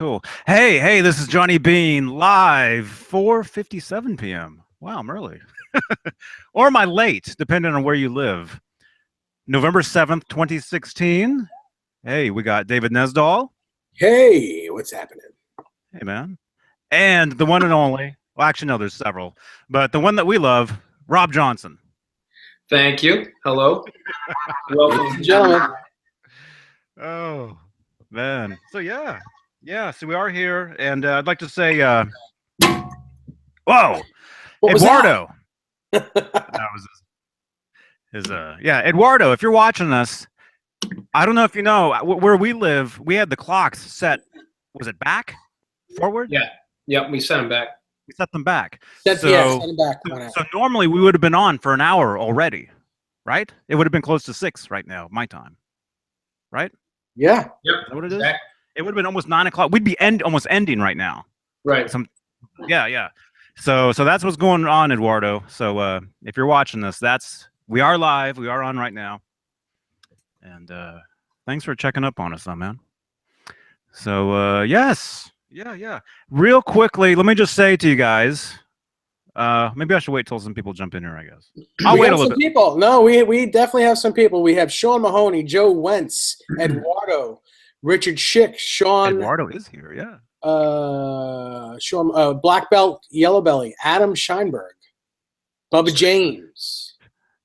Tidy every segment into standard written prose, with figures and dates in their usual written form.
Cool. Hey, this is Johnny Beane live, 4:57 p.m. Wow, I'm early. Or am I late, depending on where you live? November 7th, 2016. Hey, we got David Nesdall. Hey, what's happening? Hey, man. And the one and only, well, actually, no, there's several, but the one that we love, Rob Johnson. Thank you. Hello. Welcome, gentlemen. Oh, man. So, yeah, so we are here, and I'd like to say, whoa, What was Eduardo. that? That was Eduardo, if you're watching us, I don't know if you know, where we live, we had the clocks set, was it back? Forward? Yeah. Yep, we sent them back. We set them back. Send them back. So normally we would have been on for an hour already, right? It would have been close to 6 right now, my time. Right? Yeah. Yep. Is that what it is? It would have been almost 9 o'clock. We'd be almost ending right now. Right. Yeah. So that's what's going on, Eduardo. So if you're watching this, we are live. We are on right now. And thanks for checking up on us, though, man. So yes. Yeah. Real quickly, let me just say to you guys, maybe I should wait till some people jump in here, I guess. I'll wait a little bit. People. No, we definitely have some people. We have Sean Mahoney, Joe Wentz, Eduardo, Richard Schick, Sean. Eduardo is here, yeah. Sean, Black Belt, Yellow Belly, Adam Scheinberg, Bubba James.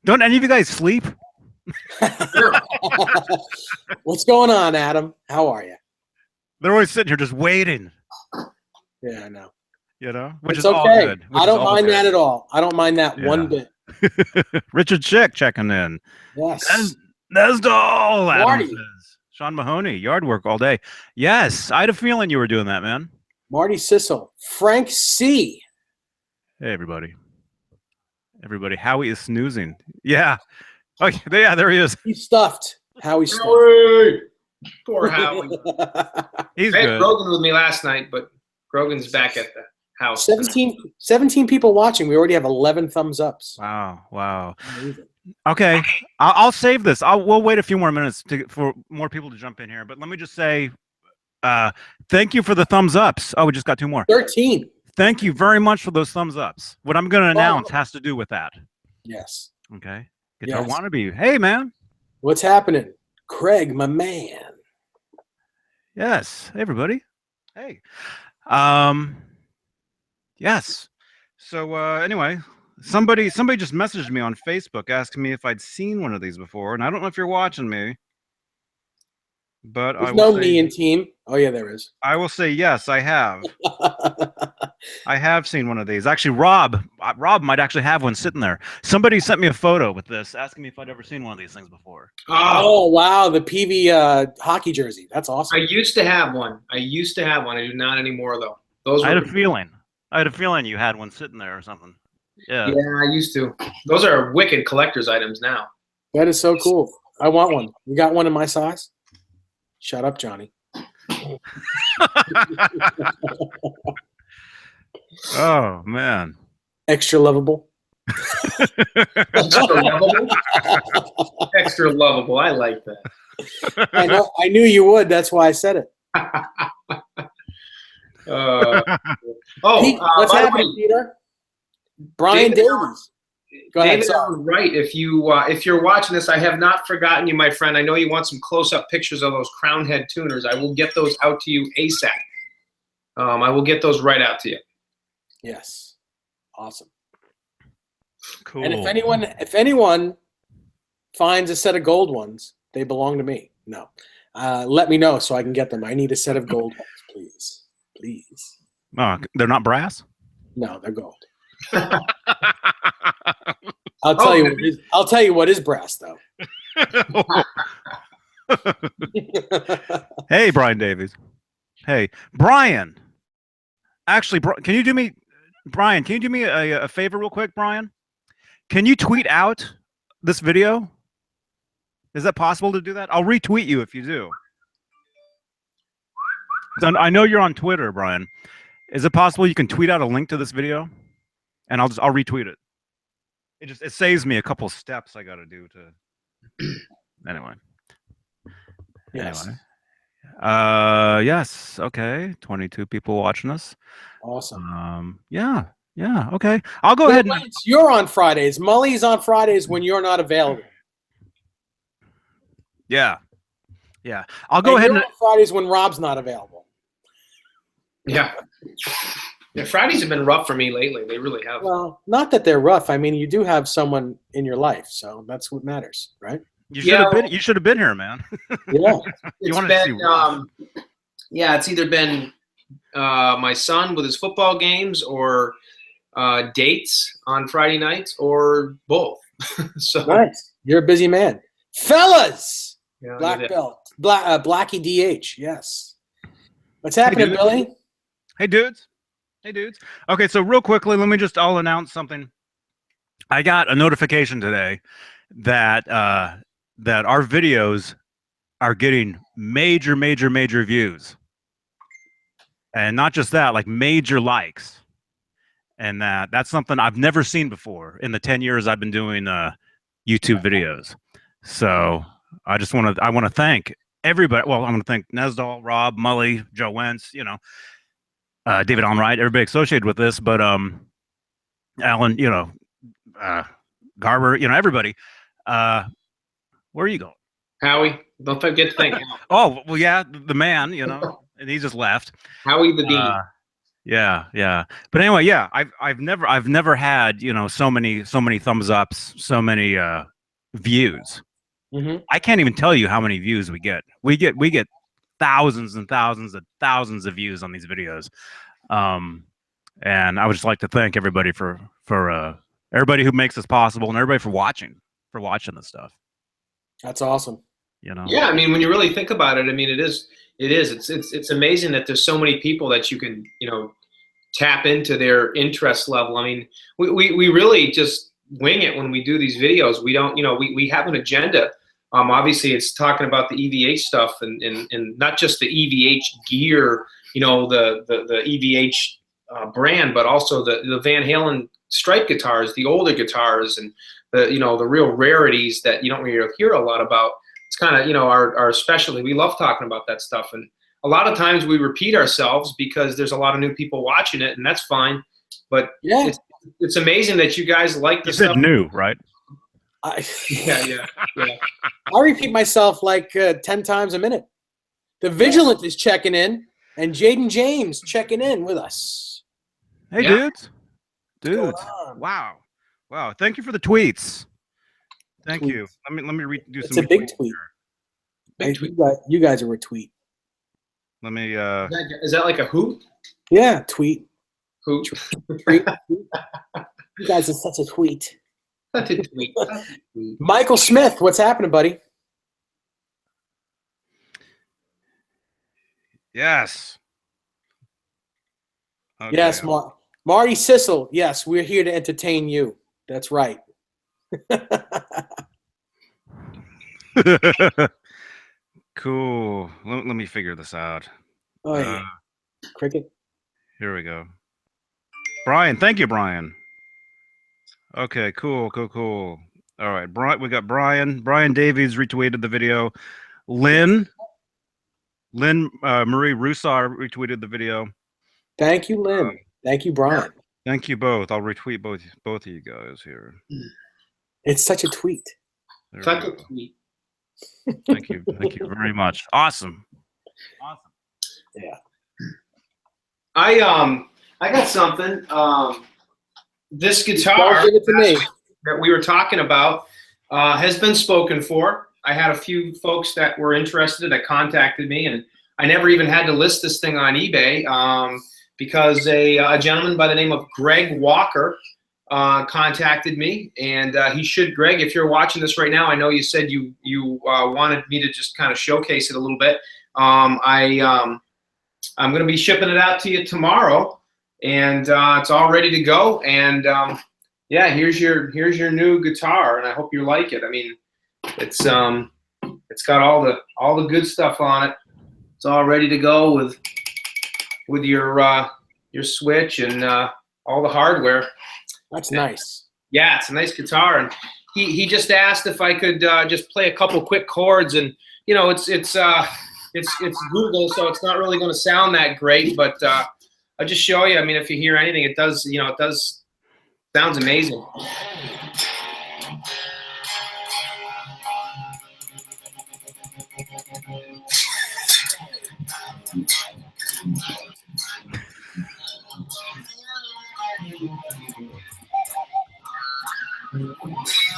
Don't any of you guys sleep? What's going on, Adam? How are you? They're always sitting here just waiting. Yeah, I know. Which it's is okay. all good. I don't mind that at all. I don't mind that one bit. Richard Schick checking in. Yes. Nesdall, Adam says. Sean Mahoney, yard work all day. Yes, I had a feeling you were doing that, man. Marty Sissel, Frank C. Hey, everybody. Howie is snoozing. Yeah. Oh, yeah, there he is. He's stuffed. Howie stuffed. Howie! Poor Howie. He's I had good. Grogan with me last night, but Grogan's back at the house. 17 people watching. We already have 11 thumbs ups. Wow. Okay, I'll save this. We'll wait a few more minutes for more people to jump in here. But let me just say, thank you for the thumbs ups. Oh, we just got 2 more. 13. Thank you very much for those thumbs ups. What I'm going to announce has to do with that. Yes. Okay. Guitar Wannabe. Hey, man. What's happening? Craig, my man. Yes. Hey, everybody. Hey. Yes. So anyway, somebody just messaged me on Facebook asking me if I'd seen one of these before, and I don't know if you're watching me, but There's no me in team. Oh yeah, there is. I will say yes, I have. I have seen one of these. Actually, Rob might actually have one sitting there. Somebody sent me a photo with this, asking me if I'd ever seen one of these things before. Oh wow, the PV hockey jersey. That's awesome. I used to have one. I do not anymore though. I had a feeling you had one sitting there or something. Yeah. Yeah, I used to. Those are wicked collector's items now. That is so cool. I want one. You got one in my size? Shut up, Johnny. Oh man. Extra lovable. Extra lovable. Extra lovable. I like that. I knew you would. That's why I said it. Pete, what's happening, Peter? Brian Davies. Go ahead. David, right. If you're watching this, I have not forgotten you, my friend. I know you want some close-up pictures of those crown head tuners. I will get those out to you ASAP. I will get those right out to you. Yes. Awesome. Cool. And if anyone finds a set of gold ones, they belong to me. No. Let me know so I can get them. I need a set of gold ones, please. Oh, they're not brass? No, they're gold. I'll tell you what is brass though. Hey, Brian Davies. Hey, Brian. Actually, can you do me a favor real quick, Brian? Can you tweet out this video? Is that possible to do that? I'll retweet you if you do. I know you're on Twitter, Brian. Is it possible you can tweet out a link to this video? And I'll retweet it. It saves me a couple steps I got to do to. Anyway. Yes. Anyway. Yes. Okay. 22 people watching us. Awesome. Yeah. Yeah. Okay. I'll go Well, ahead and Lance, you're on Fridays. Mully's on Fridays when you're not available. yeah. Yeah. I'll go And ahead you're and on Fridays when Rob's not available. Yeah. Yeah, Fridays have been rough for me lately. They really have. Well, not that they're rough. I mean, you do have someone in your life, so that's what matters, right? you should have been. You should have been here, man. Yeah. It's wanted to see Rob. yeah, it's either been my son with his football games or dates on Friday nights or both. So Nice. You're a busy man. Fellas! yeah, Black belt. Blackie DH, yes. What's happening, dude. Billy? Hey, dudes. Hey, dudes. Okay, so real quickly, I'll announce something. I got a notification today that that our videos are getting major views. And not just that, like major likes. And that's something I've never seen before in the 10 years I've been doing YouTube videos. So I want to thank everybody. Well, I want to thank Nesdal, Rob, Mully, Joe Wentz, David Allenwright, everybody associated with this, but Alan, Garber, everybody. Where are you going? Howie, don't forget to thank Howie. Oh, well, yeah, the man, and he just left. Howie the Beane. Yeah. But anyway, yeah, I've never had, so many thumbs ups, so many views. Mm-hmm. I can't even tell you how many views we get. We get thousands and thousands of views on these videos. And I would just like to thank everybody for everybody who makes this possible and everybody for watching this stuff. That's awesome. Yeah, I mean, when you really think about it, I mean, it's amazing that there's so many people that you can, tap into their interest level. I mean, we really just wing it when we do these videos. We don't, we have an agenda. Obviously it's talking about the EVH stuff and not just the EVH gear, the EVH brand, but also the Van Halen Stripe guitars, the older guitars, and the real rarities that you don't really hear a lot about. It's kind of, our specialty. We love talking about that stuff. And a lot of times we repeat ourselves because there's a lot of new people watching it, and that's fine. But yeah, it's amazing that you guys like this stuff. You said new, right? Yeah. I repeat myself like 10 times a minute. The Vigilant is checking in, and Jaden James checking in with us. Hey, dudes. Wow. Thank you for the tweets. Thank you. Let me do some. It's a big tweet. Big tweet. You guys are a tweet. Let me. Is that like a hoot? Yeah, tweet. Hoot. Tweet. You guys are such a tweet. Such a tweet. Michael Smith, what's happening, buddy? Yes. Okay. Yes, Marty Sissel. Yes, we're here to entertain you. That's right. Cool. Let me figure this out. Oh, yeah. Cricket. Here we go. Brian, thank you, Brian. Okay, cool. All right, we got Brian. Brian Davies retweeted the video. Lynn Marie Roussard retweeted the video. Thank you, Lynn. Thank you, Brian. Thank you both. I'll retweet both of you guys here. It's such a tweet. Such a tweet. Thank you very much. Awesome. Yeah. I got something. This guitar Don't give it to me. that we were talking about has been spoken for. I had a few folks that were interested that contacted me, and I never even had to list this thing on eBay because a gentleman by the name of Greg Walker contacted me, and Greg, if you're watching this right now, I know you said you wanted me to just kind of showcase it a little bit. I'm going to be shipping it out to you tomorrow, and it's all ready to go. And yeah, here's your new guitar, and I hope you like it. I mean, it's got all the good stuff on it. It's all ready to go with your switch and all the hardware. That's nice. Yeah, it's a nice guitar, and he just asked if I could just play a couple quick chords, and it's it's Google, so it's not really going to sound that great. But I'll just show you. I mean, if you hear anything, it does. You know, it does. Sounds amazing.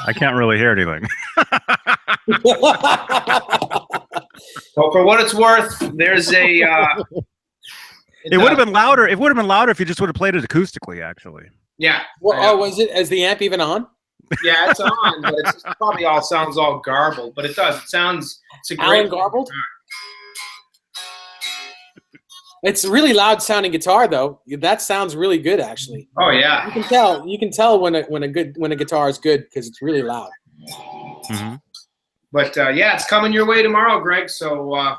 I can't really hear anything. So for what it's worth, there's a. It would have been louder. It would have been louder if you just would have played it acoustically, actually. Yeah. Well, oh, was it? Is the amp even on? Yeah, it's on, but it probably all sounds all garbled. But it does. It sounds. It's a great. Alan garbled. It's a really loud sounding guitar, though. That sounds really good, actually. Oh yeah. You can tell. You can tell when a guitar is good because it's really loud. Mm-hmm. But yeah, it's coming your way tomorrow, Greg. So I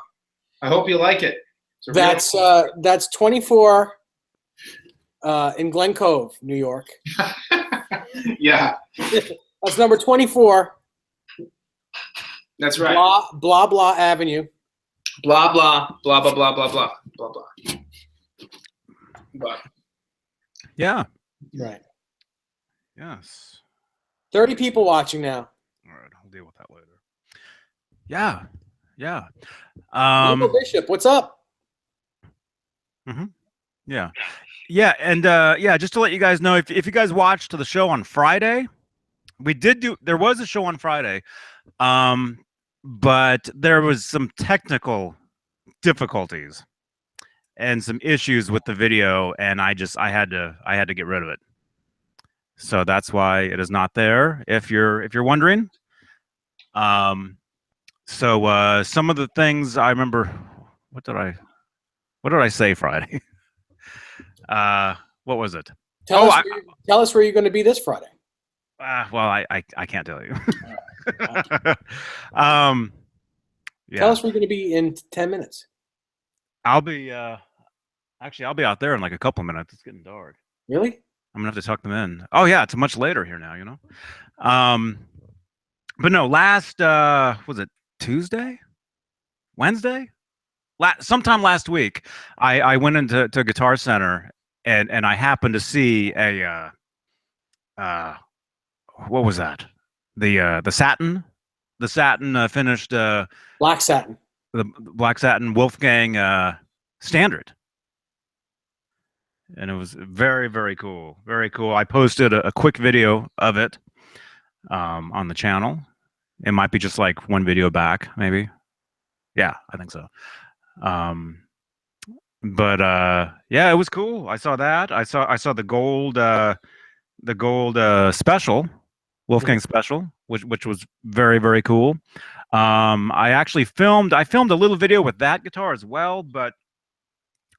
hope you like it. That's 24 in Glen Cove, New York. Yeah. That's number 24. That's right. Blah blah Avenue. Blah blah blah blah blah blah blah blah blah. But Yeah. Right. Yes. 30 people watching now. All right, I'll deal with that later. Yeah. Yeah. Michael Bishop, what's up? Mm-hmm. Yeah. Yeah, and yeah, just to let you guys know, if you guys watched the show on Friday, there was a show on Friday, but there was some technical difficulties and some issues with the video, and I had to get rid of it. So that's why it is not there. If you're wondering, so some of the things I remember. What did I say Friday? What was it? Tell us where you're going to be this Friday. Well, I can't tell you. Yeah. Tell us where you're going to be in 10 minutes. I'll be actually I'll be out there in like a couple of minutes. It's getting dark. Really? I'm gonna have to tuck them in. Oh yeah, it's much later here now, you know. But no, last was it Tuesday? Wednesday? Sometime last week, I went into Guitar Center and I happened to see a what was that? The satin finished Black satin. the black satin Wolfgang standard, and it was very, very cool. Very cool. I posted a quick video of it on the channel. It might be just like one video back, maybe. Yeah, I think so. But yeah, it was cool. I saw that. I saw the gold special, Wolfgang special, which was very, very cool. I filmed a little video with that guitar as well, but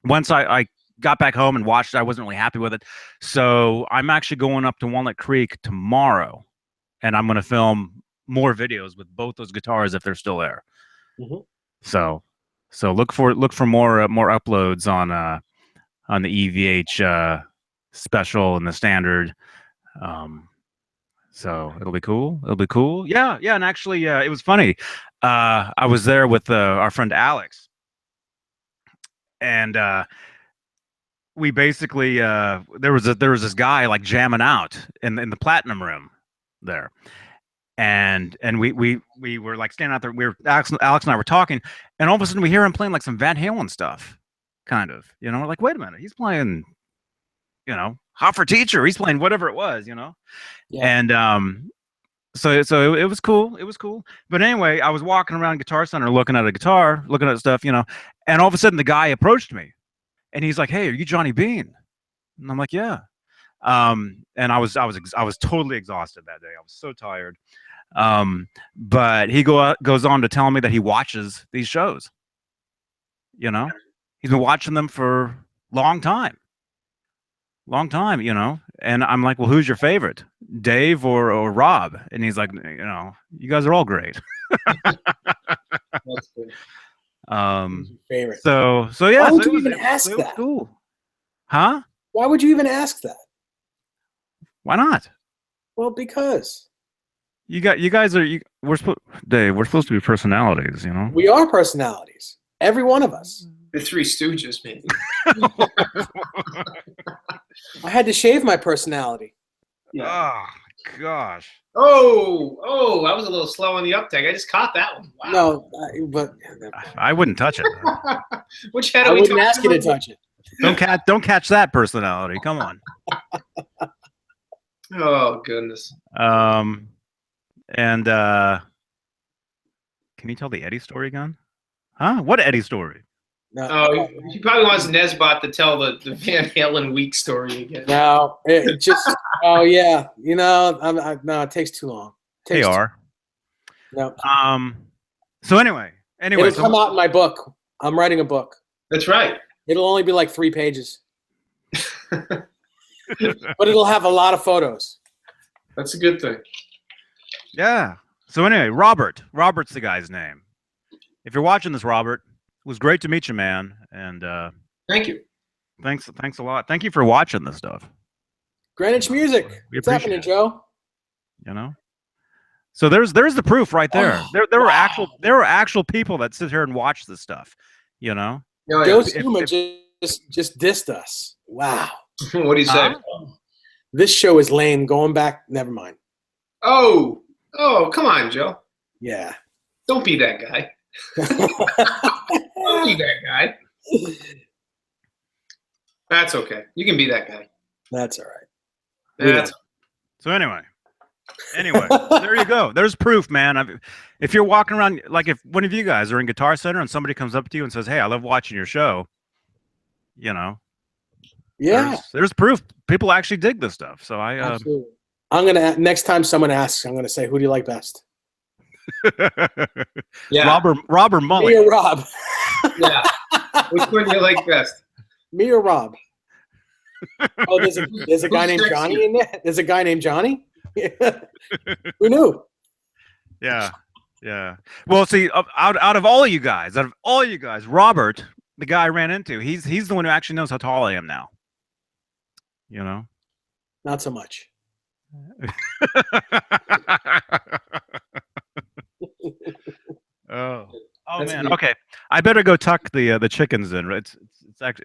once I got back home and watched it, I wasn't really happy with it. So I'm actually going up to Walnut Creek tomorrow, and I'm going to film more videos with both those guitars if they're still there. Mm-hmm. So look for more uploads on the EVH special and the standard. So it'll be cool. It'll be cool. Yeah. And actually, it was funny. I was there with our friend Alex, and we basically there was this guy like jamming out in the platinum room there, and we were like standing out there. Alex and I were talking, and all of a sudden we hear him playing like some Van Halen stuff, kind of. You know, we're like, wait a minute, he's playing, you know, Hot for Teacher. He's playing whatever it was, you know. Yeah. And so it was cool. It was cool. But anyway, I was walking around Guitar Center looking at a guitar, looking at stuff, you know, and all of a sudden the guy approached me, and he's like, "Hey, are you Johnny Beane?" And I'm like, "Yeah." And I was totally exhausted that day. I was so tired. But he goes on to tell me that he watches these shows. You know, he's been watching them for long time, you know. And I'm like, well, who's your favorite, Dave or Rob? And he's like, you know, you guys are all great. That's good. Favorite. So yeah. Why would you even ask that? It was cool. Huh? Why would you even ask that? Why not? Well, because we're supposed to be personalities, you know. We are personalities. Every one of us. The Three Stooges, maybe. I had to shave my personality. Yeah. Oh gosh. Oh, I was a little slow on the uptake. I just caught that one. Wow. No, but I wouldn't touch it. Which head I are we wouldn't talking ask you to about? touch it. Don't catch that personality. Come on. Oh goodness. And can you tell the Eddie story again? Huh? What Eddie story? No, Oh, he probably wants Nesbot to tell the Van Halen week story again. no, it just. Oh yeah, you know, no, it takes too long. They are. No, So anyway, it'll come out in my book. I'm writing a book. That's right. It'll only be like 3 pages, but it'll have a lot of photos. That's a good thing. Yeah. So anyway, Robert's the guy's name. If you're watching this, Robert, it was great to meet you, man. And Thank you. thanks a lot. Thank you for watching this stuff. Greenwich Music. We What's appreciate happening, it. Joe? You know. So there's the proof right there. Oh, There wow. were actual people that sit here and watch this stuff. You know. Oh, Joe yeah. Stuma just dissed us. Wow. What do you say? This show is lame. Going back, never mind. Oh, come on, Joe. Yeah. Don't be that guy. Don't be that guy. That's okay. You can be that guy. That's all right. That's So anyway, there you go. There's proof, man. If you're walking around, like if one of you guys are in Guitar Center and somebody comes up to you and says, "Hey, I love watching your show," you know, Yeah. there's proof. People actually dig this stuff. So I, Absolutely. I'm gonna next time someone asks, I'm gonna say, "Who do you like best?" yeah. Rob or Me Mully. or Rob? Yeah. Which one do you like best? Me or Rob? Oh, there's a guy named Who's Johnny sexy? in there. There's a guy named Johnny. Who knew? Yeah. Well, see, out of all you guys, Robert, the guy I ran into, he's the one who actually knows how tall I am now. You know. Not so much. Oh That's man. neat. Okay, I better go tuck the chickens in. It's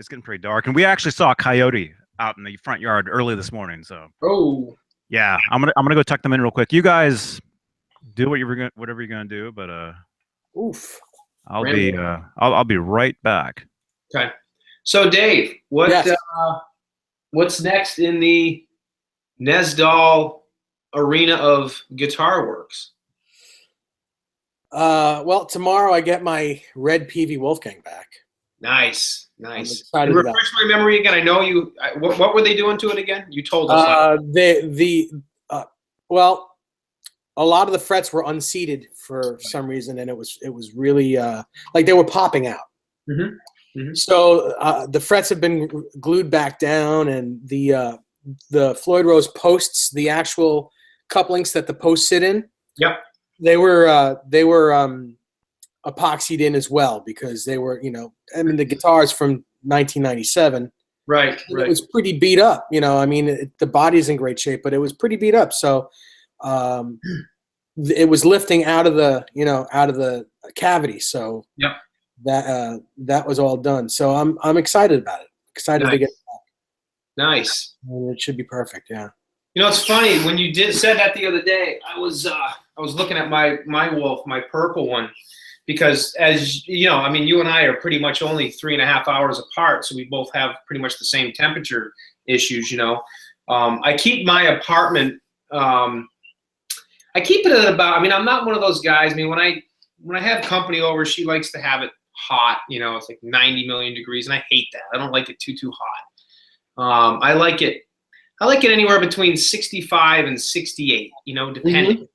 getting pretty dark, and we actually saw a coyote out in the front yard early this morning. So Oh, yeah, I'm gonna go tuck them in real quick. You guys do whatever you're gonna do, but Oof. I'll be right back. okay. So, Dave, Yes. what's next in the Nesdal arena of Guitar Works? Well, tomorrow I get my red PV Wolfgang back. Nice. I'm excited about Refresh my memory again. I know you. What were they doing to it again? You told us. Well, a lot of the frets were unseated for some reason, and it was really like they were popping out. Mhm. Mhm. So the frets have been glued back down, and the Floyd Rose posts, the actual couplings that the posts sit in. Yep. They were epoxied in as well, because they were, the guitar's from 1997. Right. It was pretty beat up, I mean, the body's in great shape, but it was pretty beat up. So it was lifting out of the cavity. So Yep. that was all done. So I'm excited about it. Excited to get it back. Nice. And it should be perfect. Yeah. It's funny when you said that the other day. I was looking at my Wolf, my purple one, because as you know, I mean, you and I are pretty much only 3.5 hours apart, so we both have pretty much the same temperature issues. I keep my apartment. I keep it at about. I mean, I'm not one of those guys. I mean, when I have company over, she likes to have it hot. It's like 90 million degrees, and I hate that. I don't like it too hot. I like it anywhere between 65 and 68, depending.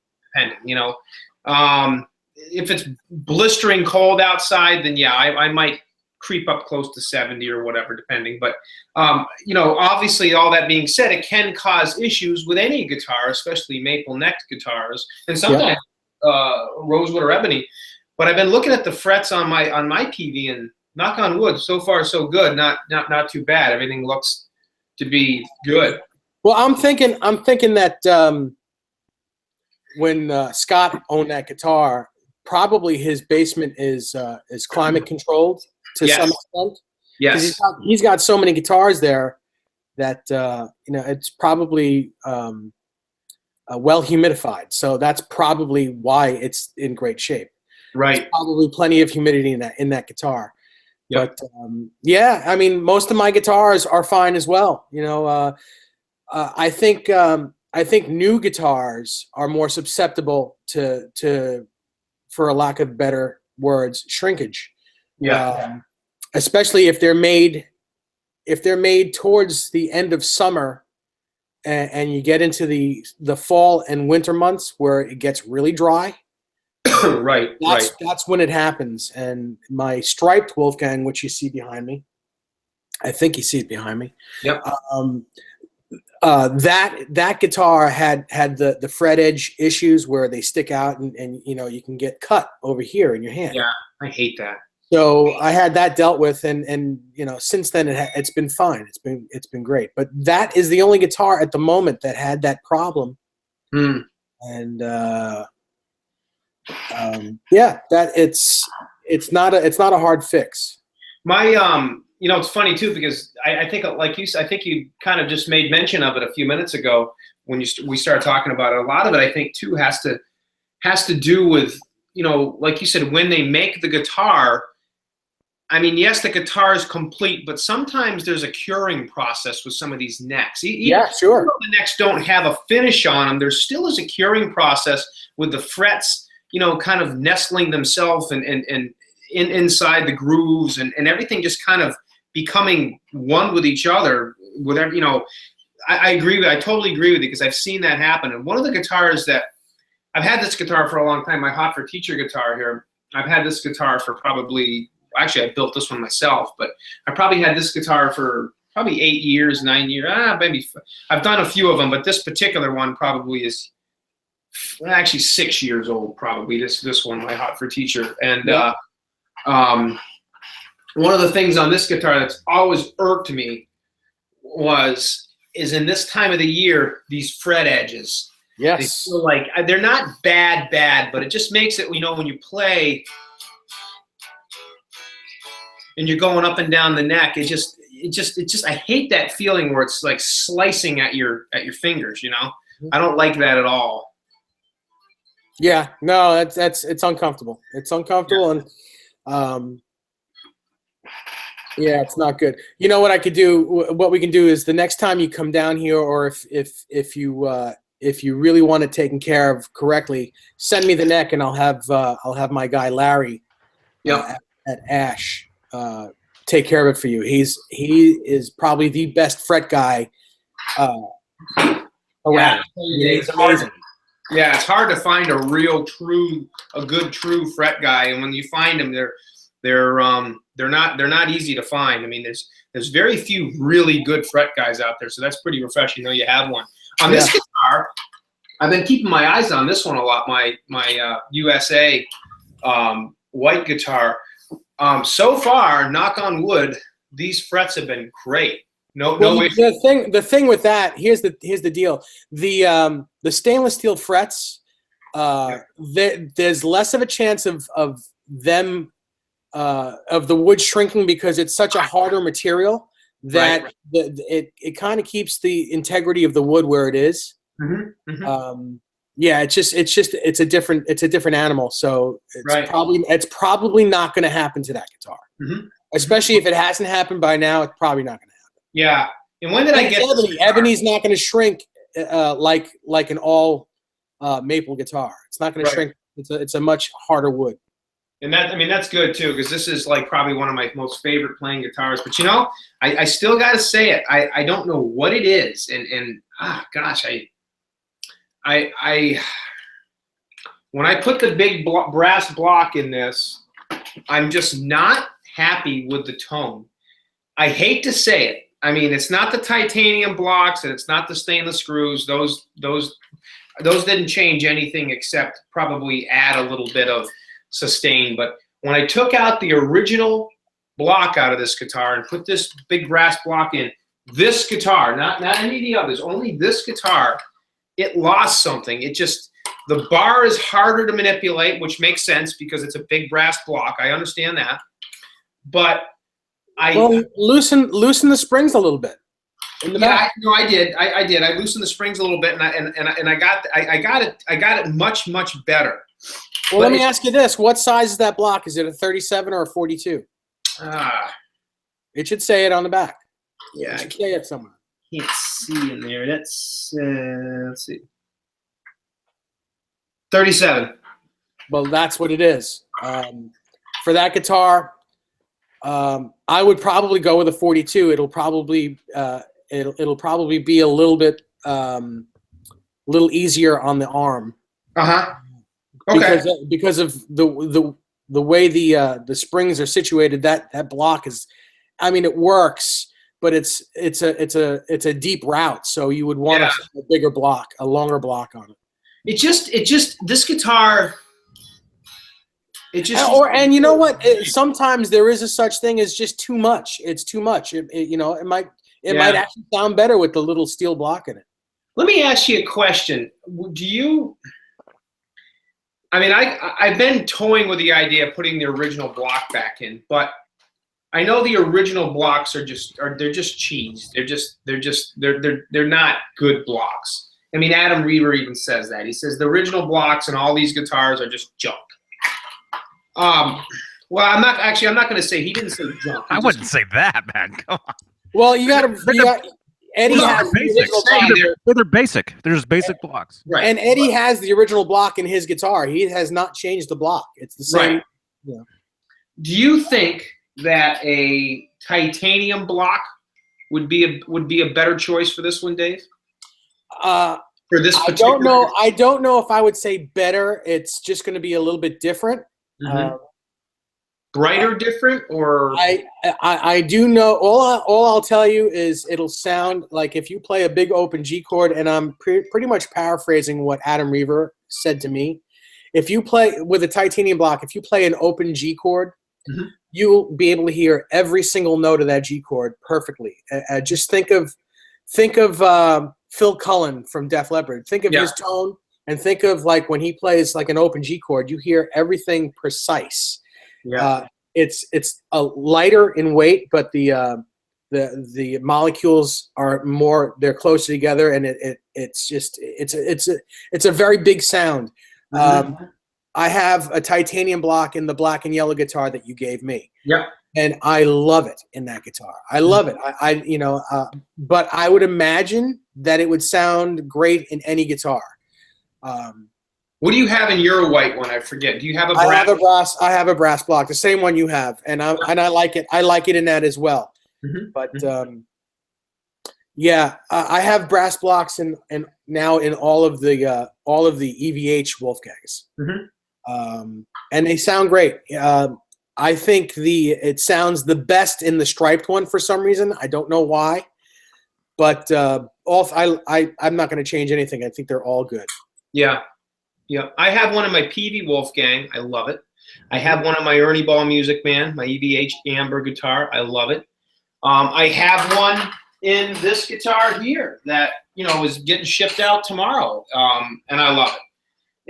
If it's blistering cold outside, then yeah, I might creep up close to 70 or whatever, depending. But, obviously all that being said, it can cause issues with any guitar, especially maple necked guitars, and sometimes rosewood or ebony. But I've been looking at the frets on my PV, and knock on wood, so far so good. Not too bad. Everything looks to be good. Well, I'm thinking that when Scott owned that guitar, probably his basement is climate controlled to Yes. some extent. Yes. He's got so many guitars there that it's probably well humidified. So that's probably why it's in great shape. Right. There's probably plenty of humidity in that guitar. Yep. But yeah, I mean, most of my guitars are fine as well. I think new guitars are more susceptible to, for a lack of better words, shrinkage. Yeah. Especially if they're made towards the end of summer, and you get into the fall and winter months where it gets really dry. Right. That's when it happens. And my striped Wolfgang, which you see behind me, I think you see it behind me. Yep. That guitar had the fret edge issues where they stick out, and you can get cut over here in your hand. Yeah, I hate that. So I had that dealt with, and since then it's been fine. It's been great. But that is the only guitar at the moment that had that problem. And yeah, that it's not a hard fix. My it's funny too, because I think, like you said, I think you kind of just made mention of it a few minutes ago when we started talking about it. A lot of it, I think, too, has to do with, like you said, when they make the guitar. I mean, yes, the guitar is complete, but sometimes there's a curing process with some of these necks. Yeah, sure. Even though the necks don't have a finish on them, there still is a curing process with the frets, kind of nestling themselves and inside the grooves, and everything just kind of becoming one with each other. I agree with. I totally agree with you, because I've seen that happen. And one of the guitars that I've had this guitar for a long time, my Hot for Teacher guitar here. I've had this guitar for probably. Actually, I built this one myself, but I probably had this guitar for probably 8 years, 9 years. Maybe I've done a few of them, but this particular one probably is actually 6 years old. Probably this one, my Hot for Teacher. And one of the things on this guitar that's always irked me is in this time of the year, these fret edges. Yes. They feel like they're not bad, but it just makes it, when you play. And you're going up and down the neck. It just. I hate that feeling where it's like slicing at your fingers. I don't like that at all. Yeah, no, it's uncomfortable. It's uncomfortable, and yeah, it's not good. You know what I could do? What we can do is the next time you come down here, or if you really want it taken care of correctly, send me the neck, and I'll have my guy Larry, at Ash. Take care of it for you. He is probably the best fret guy around. He's amazing. Yeah, it's hard to find a good true fret guy, and when you find them, they're not easy to find. I mean, there's very few really good fret guys out there, so that's pretty refreshing. You have one on this guitar. I've been keeping my eyes on this one a lot. My USA white guitar. So far, knock on wood, these frets have been great. No issue. The thing with that, here's the deal. The stainless steel frets, there's less of a chance of them of the wood shrinking, because it's such a harder material that it kind of keeps the integrity of the wood where it is. Mm-hmm. Mm-hmm. Yeah, it's a different animal. So it's probably not going to happen to that guitar. Mm-hmm. Especially if it hasn't happened by now, it's probably not going to happen. Yeah. And when did I get Ebony's not going to shrink like an all maple guitar. It's not going to shrink. It's a much harder wood. And that's good too, because this is like probably one of my most favorite playing guitars. But I still got to say it. I don't know what it is, and gosh, I when I put the big brass block in this, I'm just not happy with the tone. I hate to say it. I mean, it's not the titanium blocks, and it's not the stainless screws. Those didn't change anything except probably add a little bit of sustain. But when I took out the original block out of this guitar and put this big brass block in, this guitar, not any of the others, only this guitar, it lost something. It just, The bar is harder to manipulate, which makes sense because it's a big brass block. I understand that, but well, loosen the springs a little bit. In the back. I did. I did. I loosened the springs a little bit, and I got it much better. Well, let me ask you this: what size is that block? Is it a 37 or a 42? It should say it on the back. Yeah, it should say it somewhere. Can't see in there. Let's see. 37. Well, that's what it is. For that guitar, I would probably go with a 42. It'll probably be a little bit little easier on the arm. Okay. Because of the way the springs are situated, that block is, I mean, it works, but it's a deep route, so you would want a bigger block, a longer block on it. It just this guitar. And you know what? Sometimes there is a such thing as just too much. It's too much. It might actually sound better with the little steel block in it. Let me ask you a question. Do you? I mean, I've been toying with the idea of putting the original block back in, but I know the original blocks they're just cheese. They're not good blocks. I mean, Adam Reaver even says that. He says the original blocks and all these guitars are just junk. Well, I'm not going to say he didn't say junk. I wouldn't say that, man. Come on. Well, Eddie has they're basic. They're just basic blocks. Right. And Eddie has the original block in his guitar. He has not changed the block. It's the same. Right. Yeah. Do you think that a titanium block would be a better choice for this one, Dave? For this particular I don't know if I would say better. It's just going to be a little bit different. Mm-hmm. Brighter, different, or I do know. All I'll tell you is it'll sound like if you play a big open G chord, and I'm pretty much paraphrasing what Adam Reaver said to me. If you play with a titanium block, if you play an open G chord, mm-hmm. you'll be able to hear every single note of that G chord perfectly. Just think of Phil Cullen from Def Leppard. Think of his tone, and think of like when he plays like an open G chord, you hear everything precise. Yeah. It's a lighter in weight, but the molecules are more, they're closer together, and it's a very big sound. Mm-hmm. I have a titanium block in the black and yellow guitar that you gave me. Yeah. And I love it in that guitar. I love it. But I would imagine that it would sound great in any guitar. What do you have in your white one? I forget. Do you have a brass? I have a brass block, the same one you have, and I like it. I like it in that as well. Mm-hmm. But I have brass blocks and now in all of the EVH Wolfgangs. Mm-hmm. And they sound great. I think it sounds the best in the striped one for some reason. I don't know why, but I'm not going to change anything. I think they're all good. Yeah. Yeah, I have one in my PV Wolfgang. I love it. I have one in my Ernie Ball Music Man, my EVH Amber guitar. I love it. I have one in this guitar here that is getting shipped out tomorrow, and I love it.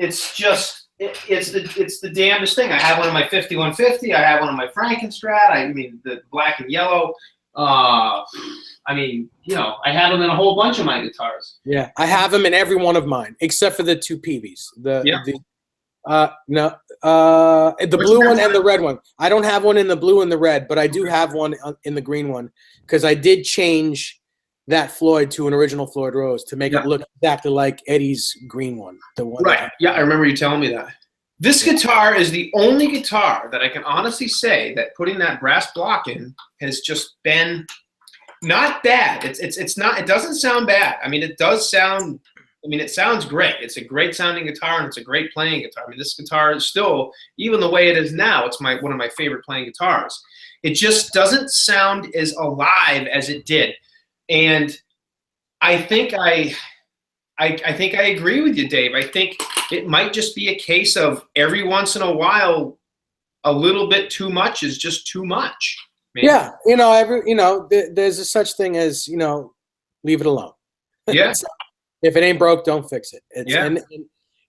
It's just it's the damnedest thing. I have one in my 5150. I have one in my Frankenstrat. I mean the black and yellow. I have them in a whole bunch of my guitars. Yeah, I have them in every one of mine except for the two PVs. The blue one and the red one. I don't have one in the blue and the red, but I do have one in the green one because I did change that Floyd to an original Floyd Rose to make it look exactly like Eddie's green one. The one. Right. Yeah, I remember you telling me that. This guitar is the only guitar that I can honestly say that putting that brass block in has just been not bad. It's not. It doesn't sound bad. I mean, it does sound. I mean, it sounds great. It's a great sounding guitar, and it's a great playing guitar. I mean, this guitar is still, even the way it is now, it's one of my favorite playing guitars. It just doesn't sound as alive as it did, and I think I agree with you, Dave. I think it might just be a case of every once in a while, a little bit too much is just too much. Maybe. Yeah, there's a such thing as leave it alone. Yeah. If it ain't broke, don't fix it. And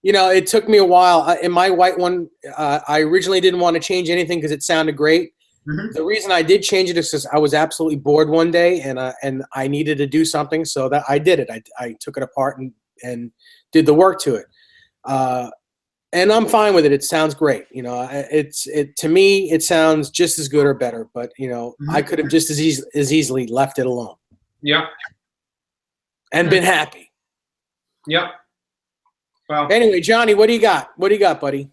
You know, it took me a while. In my white one, I originally didn't want to change anything because it sounded great. Mhm. The reason I did change it is because I was absolutely bored one day, and I needed to do something, so that I did it. I took it apart and did the work to it, and I'm fine with it. It sounds great. You know, to me it sounds just as good or better. But you know, I could have just as easily left it alone. Yep. And been happy. Yep. Well, Anyway, Johnny, what do you got? What do you got, buddy?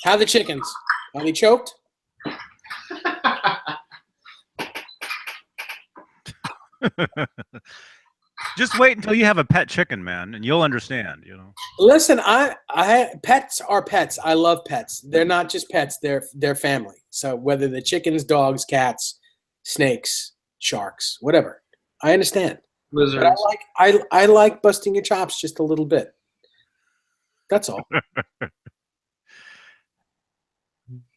How the chickens? Are they choked? Just wait until you have a pet chicken, man, and you'll understand. You know. Listen, pets are pets. I love pets. They're not just pets. They're family. So whether they're chickens, dogs, cats, snakes, sharks, whatever, I understand. lizards. But I like busting your chops just a little bit. That's all.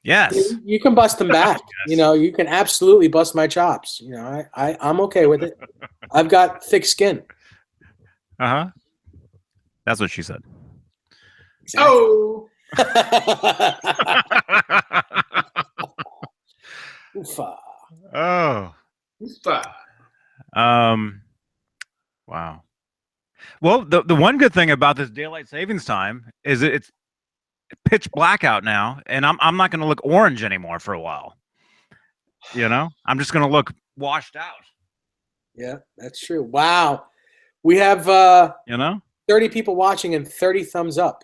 Yes. You can bust them back. You know, you can absolutely bust my chops. You know, I'm okay with it. I've got thick skin. Uh huh. That's what she said. Oh. Oofa. Oh. Fuck. Wow. Well, the one good thing about this daylight savings time is it's pitch black out now, and I'm not going to look orange anymore for a while. You know, I'm just going to look washed out. Yeah, that's true. Wow. We have You know. 30 people watching and 30 thumbs up.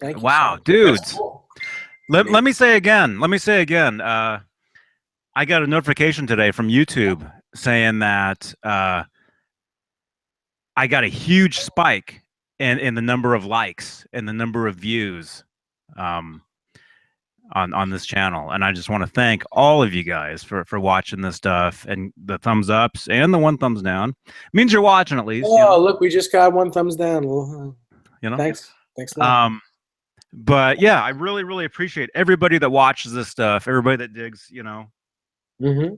Thank you. Wow, so dudes. That's cool. Let me say again. I got a notification today from YouTube saying that I got a huge spike in the number of likes and the number of views on this channel, and I just want to thank all of you guys for watching this stuff, and the thumbs ups and the one thumbs down means you're watching at least. Oh, you know? look, we just got one thumbs down. Well, You know. thanks a lot. But yeah, I really appreciate everybody that watches this stuff, everybody that digs, you know,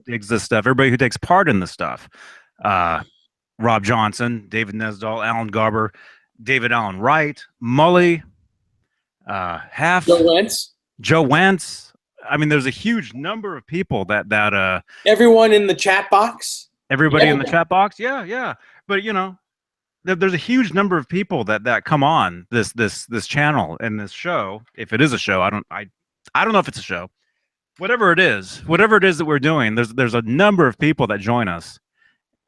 digs this stuff, everybody who takes part in this stuff. Rob Johnson, David Nesdahl, Alan Garber, David Allen Wright, Mully, Half, Joe Wentz. I mean, there's a huge number of people that everyone in the chat box. Everybody in the chat box, yeah. But you know, there's a huge number of people that come on this channel and this show. If it is a show, I don't know if it's a show. Whatever it is that we're doing, there's a number of people that join us,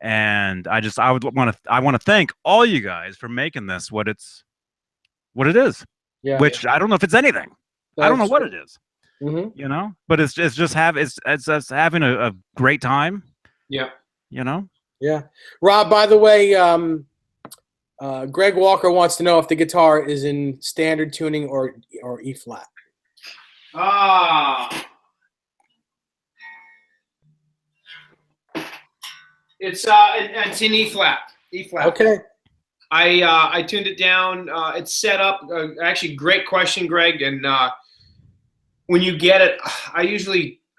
and I want to thank all you guys for making this what it is. Yeah. Which I don't know if it's anything. I don't know what it is. Mm-hmm. You know, but it's just having a great time. Yeah. You know. Yeah. Rob, by the way, Greg Walker wants to know if the guitar is in standard tuning or E flat. It's in E flat. E flat. Okay. I tuned it down. It's set up. Actually, great question, Greg. And when you get it, I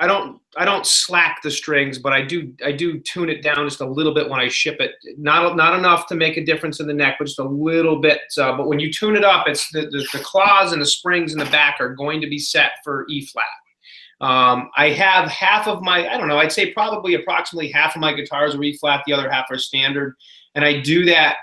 don't slack the strings, but I do tune it down just a little bit when I ship it. Not enough to make a difference in the neck, but just a little bit. But when you tune it up, it's the claws and the springs in the back are going to be set for E flat. I have half of my, I don't know, I'd say probably approximately half of my guitars are E flat, the other half are standard, and I do that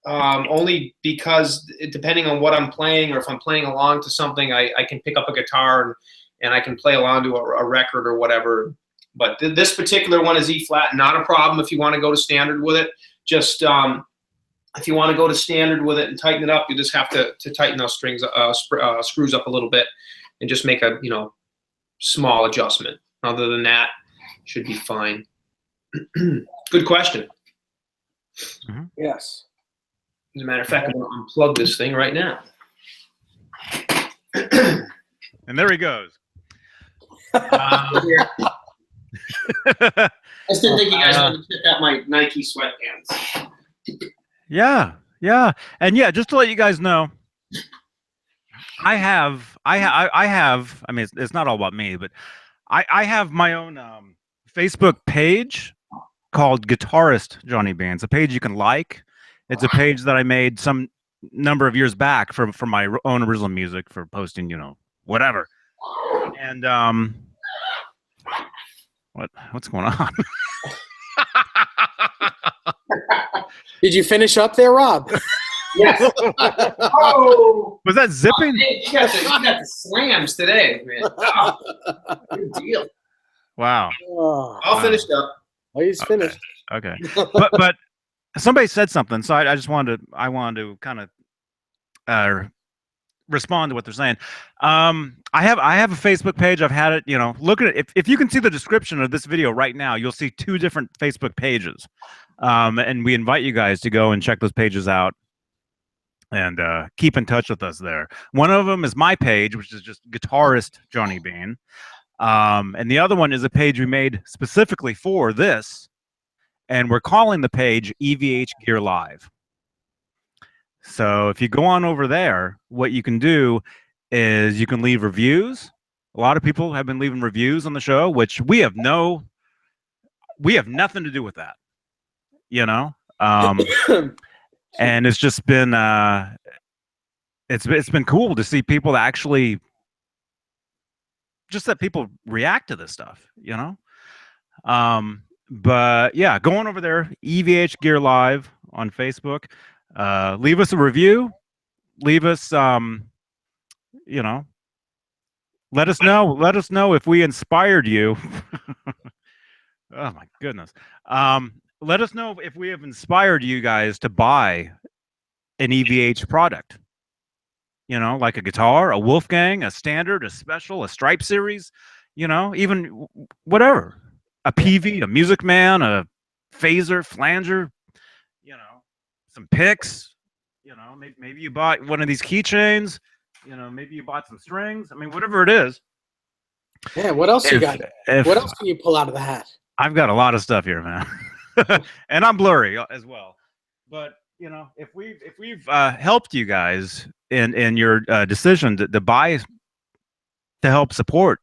only because depending on what I'm playing, or if I'm playing along to something, I can pick up a guitar and I can play along to a record or whatever. But this particular one is E flat, not a problem if you want to go to standard with it. Just if you want to go to standard with it and tighten it up, you just have to tighten those strings, screws up a little bit, and just make a small adjustment. Other than that, should be fine. Good question. Mm-hmm. Yes. As a matter of fact, I'm going to unplug this thing right now. And there he goes. I just didn't think you guys wanted to check out my Nike sweatpants. Yeah. And yeah, just to let you guys know, I have, I mean, it's not all about me, but I have my own Facebook page called Guitarist Johnny Beane. It's a page you can like. It's a page that I made some number of years back for my own original music for posting, you know, whatever. And what's going on? Did you finish up there, Rob? Yes. Oh, Was that zipping? you got the slams today, man. Oh, good deal. Wow. Oh, All finished up. he's finished. Okay. But somebody said something, so I just wanted to kind of respond to what they're saying. I have a Facebook page. I've had it, you know, look at it. If you can see the description of this video right now, you'll see 2 different Facebook pages. And we invite you guys to go and check those pages out and keep in touch with us there. One of them is my page, which is just guitarist Johnny Beane. And the other one is a page we made specifically for this, and we're calling the page EVH Gear Live. So if you go on over there, what you can do is you can leave reviews. A lot of people have been leaving reviews on the show, which we have nothing to do with that, you know. And it's just been it's been cool to see people that actually that people react to this stuff, you know. But yeah, going over there, EVH Gear Live on Facebook. Leave us a review. Leave us, you know, let us know if we inspired you. Oh my goodness. Let us know if we have inspired you guys to buy an EVH product. You know, like a guitar, a Wolfgang, a standard, a special, a Stripe series, you know, even whatever. A PV, a Music Man, a phaser, flanger, you know, some picks, you know, maybe you bought one of these keychains, you know, maybe you bought some strings. I mean, whatever it is. Yeah, what else you got? What else can you pull out of the hat? I've got a lot of stuff here, man. And I'm blurry as well. But, you know, if we've helped you guys in your decision to buy, to help support,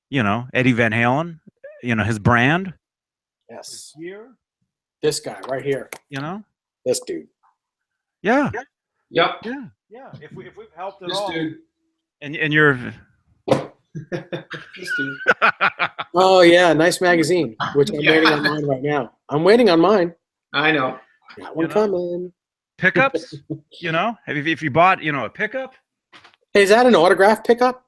you know, Eddie Van Halen, you know, his brand. Yes. Here. This guy right here. You know? This dude. Yeah. Yep. Yeah. Yeah. If we've helped at This all. dude. And you're This dude. Oh yeah, nice magazine, which I'm Yeah. waiting on mine right now. I'm waiting on mine. I know. Got one You know? coming. pickups, you know, if you bought, you know, a pickup, Hey, is that an autograph pickup?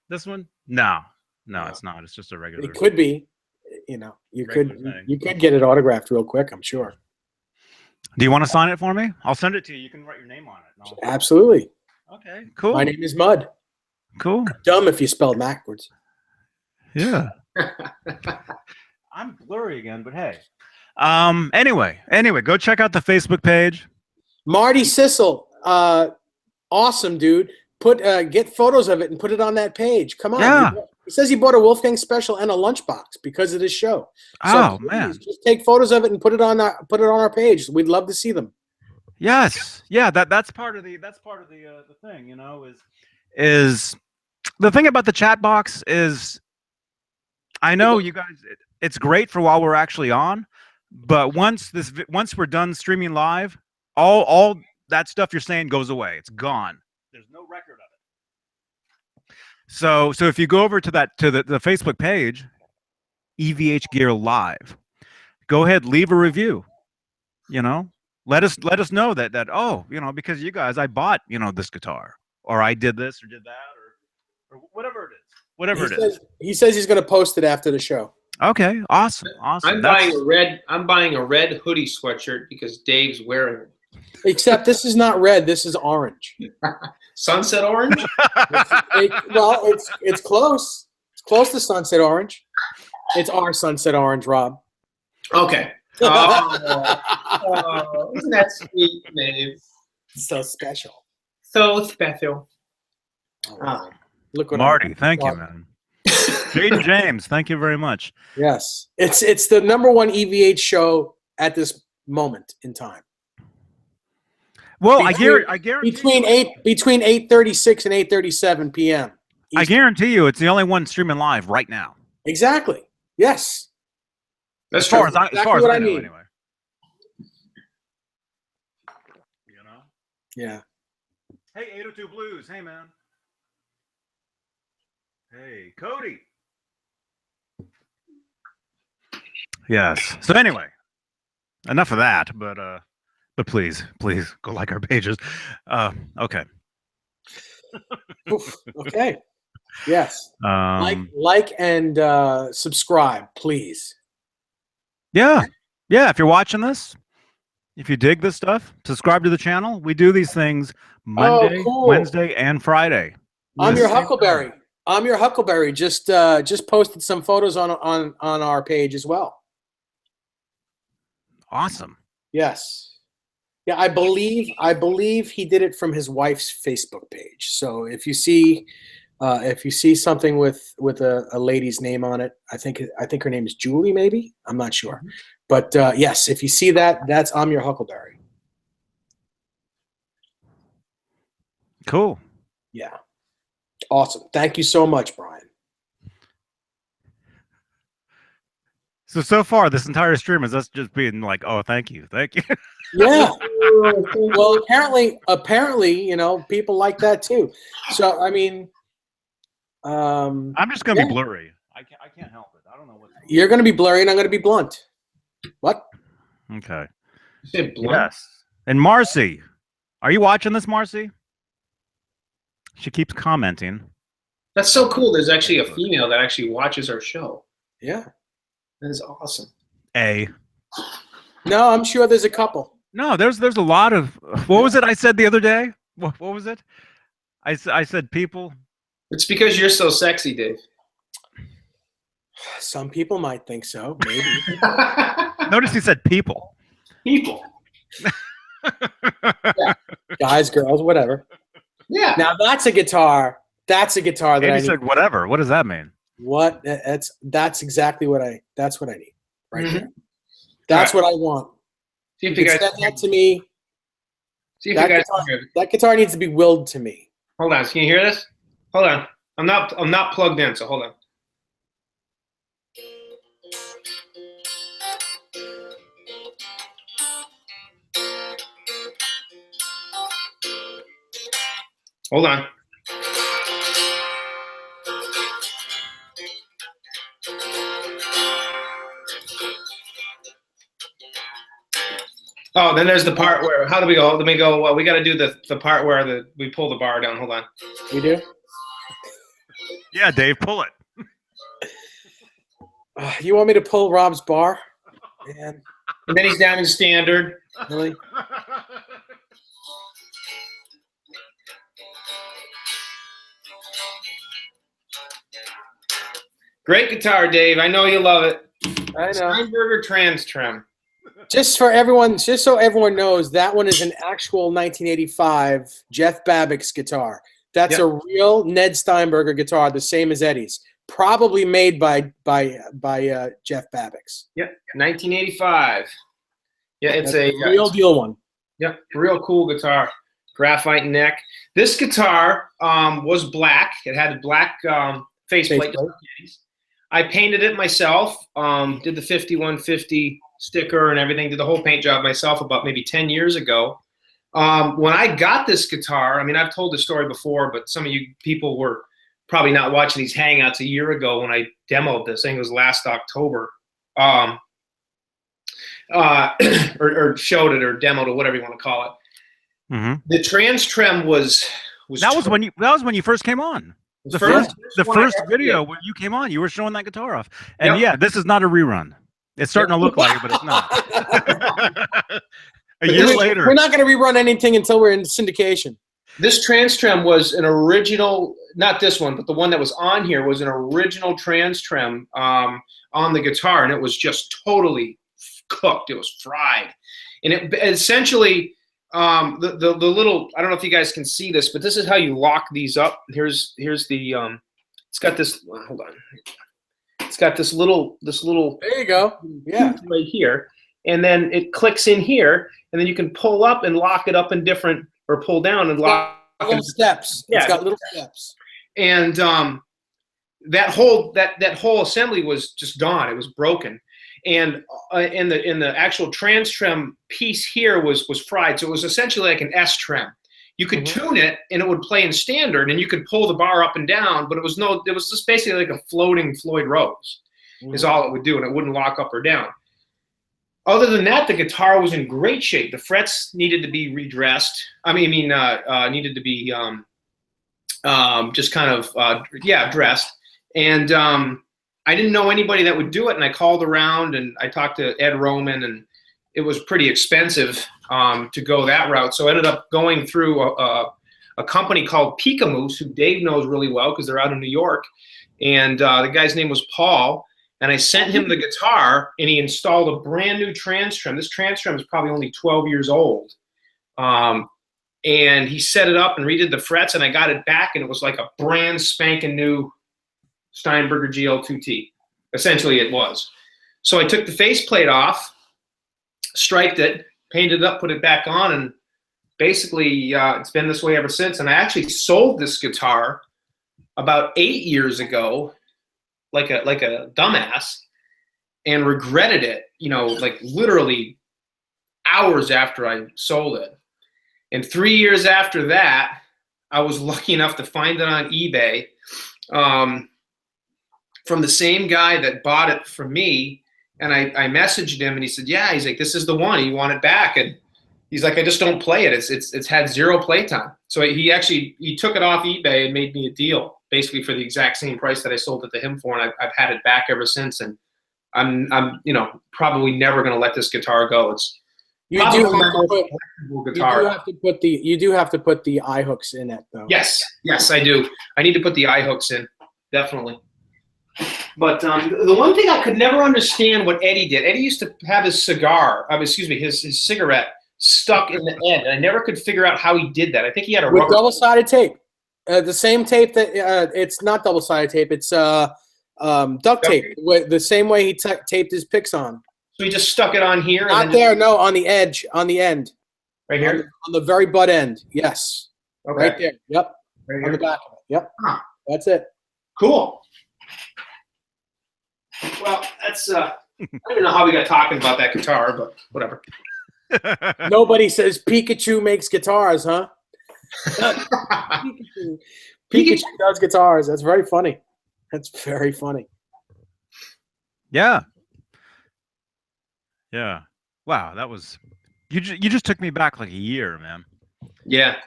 this one, no, No. it's not. It's just a regular. It could be. You know, you Regular could thing. you could get it autographed real quick, I'm sure. Do you want to sign it for me? I'll send it to you. You can write your name on it. And Absolutely. okay, cool. My name is Mud. Cool. Dumb if you spell backwards. Yeah. I'm blurry again, but hey. Anyway, go check out the Facebook page. Marty Sissel, awesome dude. Get photos of it and put it on that page. Come on. Yeah. He says he bought a Wolfgang special and a lunchbox because of this show. Oh please, man. just take photos of it and put it on our page. We'd love to see them. Yes. Yeah, that's part of the thing, you know, is the thing about the chat box is I know you guys it's great for while we're actually on, but once we're done streaming live, all that stuff you're saying goes away. It's gone. There's no record of it. So if you go over to the Facebook page, EVH Gear Live, go ahead, leave a review. You know, let us know that oh, you know, because you guys, I bought, you know, this guitar, or I did this or did that, or whatever it is. Whatever it is. He says he's going to post it after the show. Okay, awesome. I'm buying a red hoodie sweatshirt because Dave's wearing it. Except this is not red. This is orange. Sunset orange? It's close. It's close to sunset orange. It's our sunset orange, Rob. Okay. Oh, isn't that sweet, Dave? So special. So special. Look what Marty, thank you, man. Jaden James, thank you very much. Yes, it's the #1 EVH show at this moment in time. Well, I guarantee between 8:36 and 8:37 p.m. I guarantee you, it's the only one streaming live right now. Exactly. Yes. That's As far true. as I know, anyway. You know. Yeah. Hey, 802 Blues. Hey, man. Hey, Cody. Yes. So anyway, enough of that. But please go like our pages. Okay. Oof. Okay. Yes. Um. Like and subscribe, please. Yeah. Yeah. If you're watching this, if you dig this stuff, subscribe to the channel. We do these things Monday, cool. Wednesday, and Friday. I'm your Same time. Huckleberry. I'm your Huckleberry. Just posted some photos on our page as well. Awesome. Yes. Yeah, I believe he did it from his wife's Facebook page. So if you see something with a lady's name on it, I think her name is Julie, maybe. I'm not sure. But yes, if you see that, that's I'm your Huckleberry. Cool. Yeah. Awesome. Thank you so much, Brian. So far, this entire stream is us just being like, "Oh, thank you." Yeah. Well, apparently, people like that too. So I mean, I'm just gonna be blurry. I can't help it. I don't know what. You're gonna be blurry, and I'm gonna be blunt. What? Okay. You said blunt? Yes. And Marcy, are you watching this, Marcy? She keeps commenting. That's so cool. There's actually a female that actually watches our show. Yeah. That is awesome. No, I'm sure there's a couple. No, there's a lot of. What was it I said the other day? What was it? I said people. It's because you're so sexy, Dave. Some people might think so. Maybe. Notice he said people. People. Yeah. Guys, girls, whatever. Yeah. Now that's a guitar. That's a guitar that And I he need. said whatever. What does that mean? What? That's exactly what I. That's what I need. Right Mhm. there. That's what I want. See if You you can guys send that to me. see if you guys That guitar needs to be willed to me. Hold on. Can you hear this? Hold on. I'm not plugged in, so hold on. Hold on. Oh, then there's the part where, how do we go? Let me go. Well, we got to do the part where we pull the bar down. Hold on. We do? Yeah, Dave, pull it. You want me to pull Rob's bar? Man, And then he's down in standard. really? Great guitar, Dave. I know you love it. I know. Steinberger Trans Trim. Just so everyone knows, that one is an actual 1985 Jeff Babbitt's guitar. That's a real Ned Steinberger guitar, the same as Eddie's. Probably made by Jeff Babbitt's. Yep, 1985. Yeah, it's That's a real deal one. Yep, real cool guitar. Graphite neck. This guitar was black. It had a black faceplate. I painted it myself. Did the 5150 sticker and everything. Did the whole paint job myself about maybe 10 years ago. When I got this guitar, I mean, I've told the story before, but some of you people were probably not watching these hangouts a year ago when I demoed this. I think it was last October. Or showed it or demoed or whatever you want to call it. Mm-hmm. The trans trem was that was when you first came on. The first video when you came on, you were showing that guitar off. And yeah, this is not a rerun. It's starting to look like it, but it's not. A year later. We're not going to rerun anything until we're in syndication. This trans trem was an original, not this one, but the one that was on here was an original trans trem on the guitar, and it was just totally cooked. It was fried. And it essentially, the little, I don't know if you guys can see this, but this is how you lock these up. Here's the, it's got this, hold on. It's got this little. There you go. Yeah. Right here. And then it clicks in here, and then you can pull up and lock it up in different, or pull down and lock. Little steps. Yeah. It's got little steps. And that whole assembly was just gone. It was broken. And in the actual trans trem piece here was fried. So it was essentially like an S trem. You could tune it, and it would play in standard, and you could pull the bar up and down, but it was just basically like a floating Floyd Rose is all it would do, and it wouldn't lock up or down. Other than that, the guitar was in great shape. The frets needed to be redressed. Needed to be just kind of, dressed. And I didn't know anybody that would do it, and I called around, and I talked to Ed Roman, and it was pretty expensive to go that route. So I ended up going through a company called Pikamoose, who Dave knows really well because they're out in New York. And the guy's name was Paul. And I sent him the guitar, and he installed a brand new trans trim. This trans trim is probably only 12 years old. And he set it up and redid the frets, and I got it back, and it was like a brand spanking new Steinberger GL2T. Essentially, it was. So I took the faceplate off, striped it, painted it up, put it back on, and basically it's been this way ever since. And I actually sold this guitar about 8 years ago, like a dumbass, and regretted it, like literally hours after I sold it. And 3 years after that, I was lucky enough to find it on eBay from the same guy that bought it from me. And I messaged him, and he said, yeah, he's like, this is the one, you want it back? And he's like, I just don't play it. It's had 0 playtime. So he took it off eBay and made me a deal, basically for the exact same price that I sold it to him for, and I've had it back ever since. And I'm probably never going to let this guitar go. You do have to put the eye hooks in it, though. Yes, I do. I need to put the eye hooks in, definitely. But the one thing I could never understand what Eddie did. Eddie used to have his his cigarette stuck in the end. And I never could figure out how he did that. I think he had with double-sided tape. The same tape that it's not double-sided tape. It's duct tape. The same way he taped his picks on. So he just stuck it on here? Not there, no, on the edge, on the end. Right here? On the very butt end, yes. Okay. Right there, yep. Right here? On the back of it, yep. Huh. That's it. Cool. Well, that's, I don't know how we got talking about that guitar, but whatever. Nobody says Pikachu makes guitars, huh? Pikachu does guitars. That's very funny. That's very funny. Yeah. Yeah. Wow, that was you just took me back like a year, man. Yeah.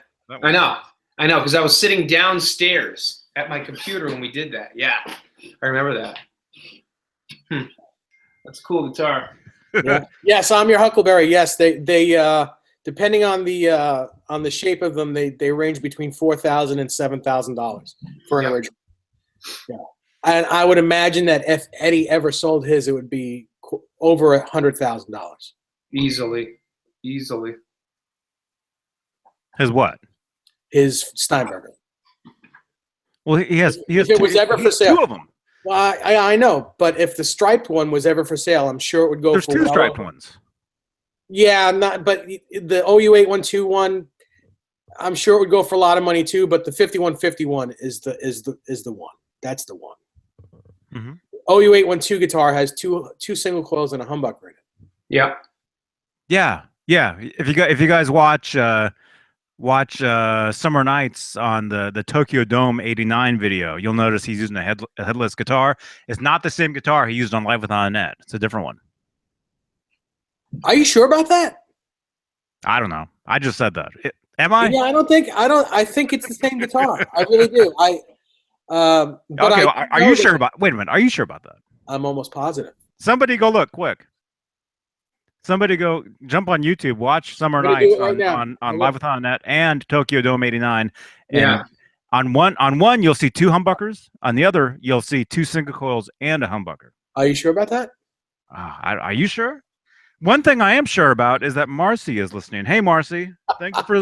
I know, because I was sitting downstairs at my computer when we did that. Yeah. I remember that. That's a cool guitar. Yeah. Yes, I'm your Huckleberry. Yes, they depending on the shape of them, they range between $4,000 and $7,000 for an original. Yeah. And I would imagine that if Eddie ever sold his, it would be over $100,000. Easily. His what? His Steinberger. Well, he has if it was ever for sale. 2 of them. Well, I know, but if the striped one was ever for sale, I'm sure it would go for. There's 2 striped ones. Yeah, but the OU812 one, I'm sure it would go for a lot of money too. But the 5151 is the one. That's the one. Mm-hmm. OU812 guitar has two single coils and a humbucker in it. Yep. Yeah. If you guys watch Summer Nights on the Tokyo Dome '89 video, you'll notice he's using a headless guitar. It's not the same guitar he used on Live with Net. It's a different one. Are you sure about that? I don't know. I just said that. Am I? Yeah, I think it's the same guitar. I really do. But okay, are you sure about? Wait a minute. Are you sure about that? I'm almost positive. Somebody go look quick. Somebody go jump on YouTube, watch Summer Nights on Live with Net and Tokyo Dome '89. And on one you'll see 2 humbuckers. On the other you'll see 2 single coils and a humbucker. Are you sure about that? Are you sure? One thing I am sure about is that Marcy is listening. Hey, Marcy, thank you for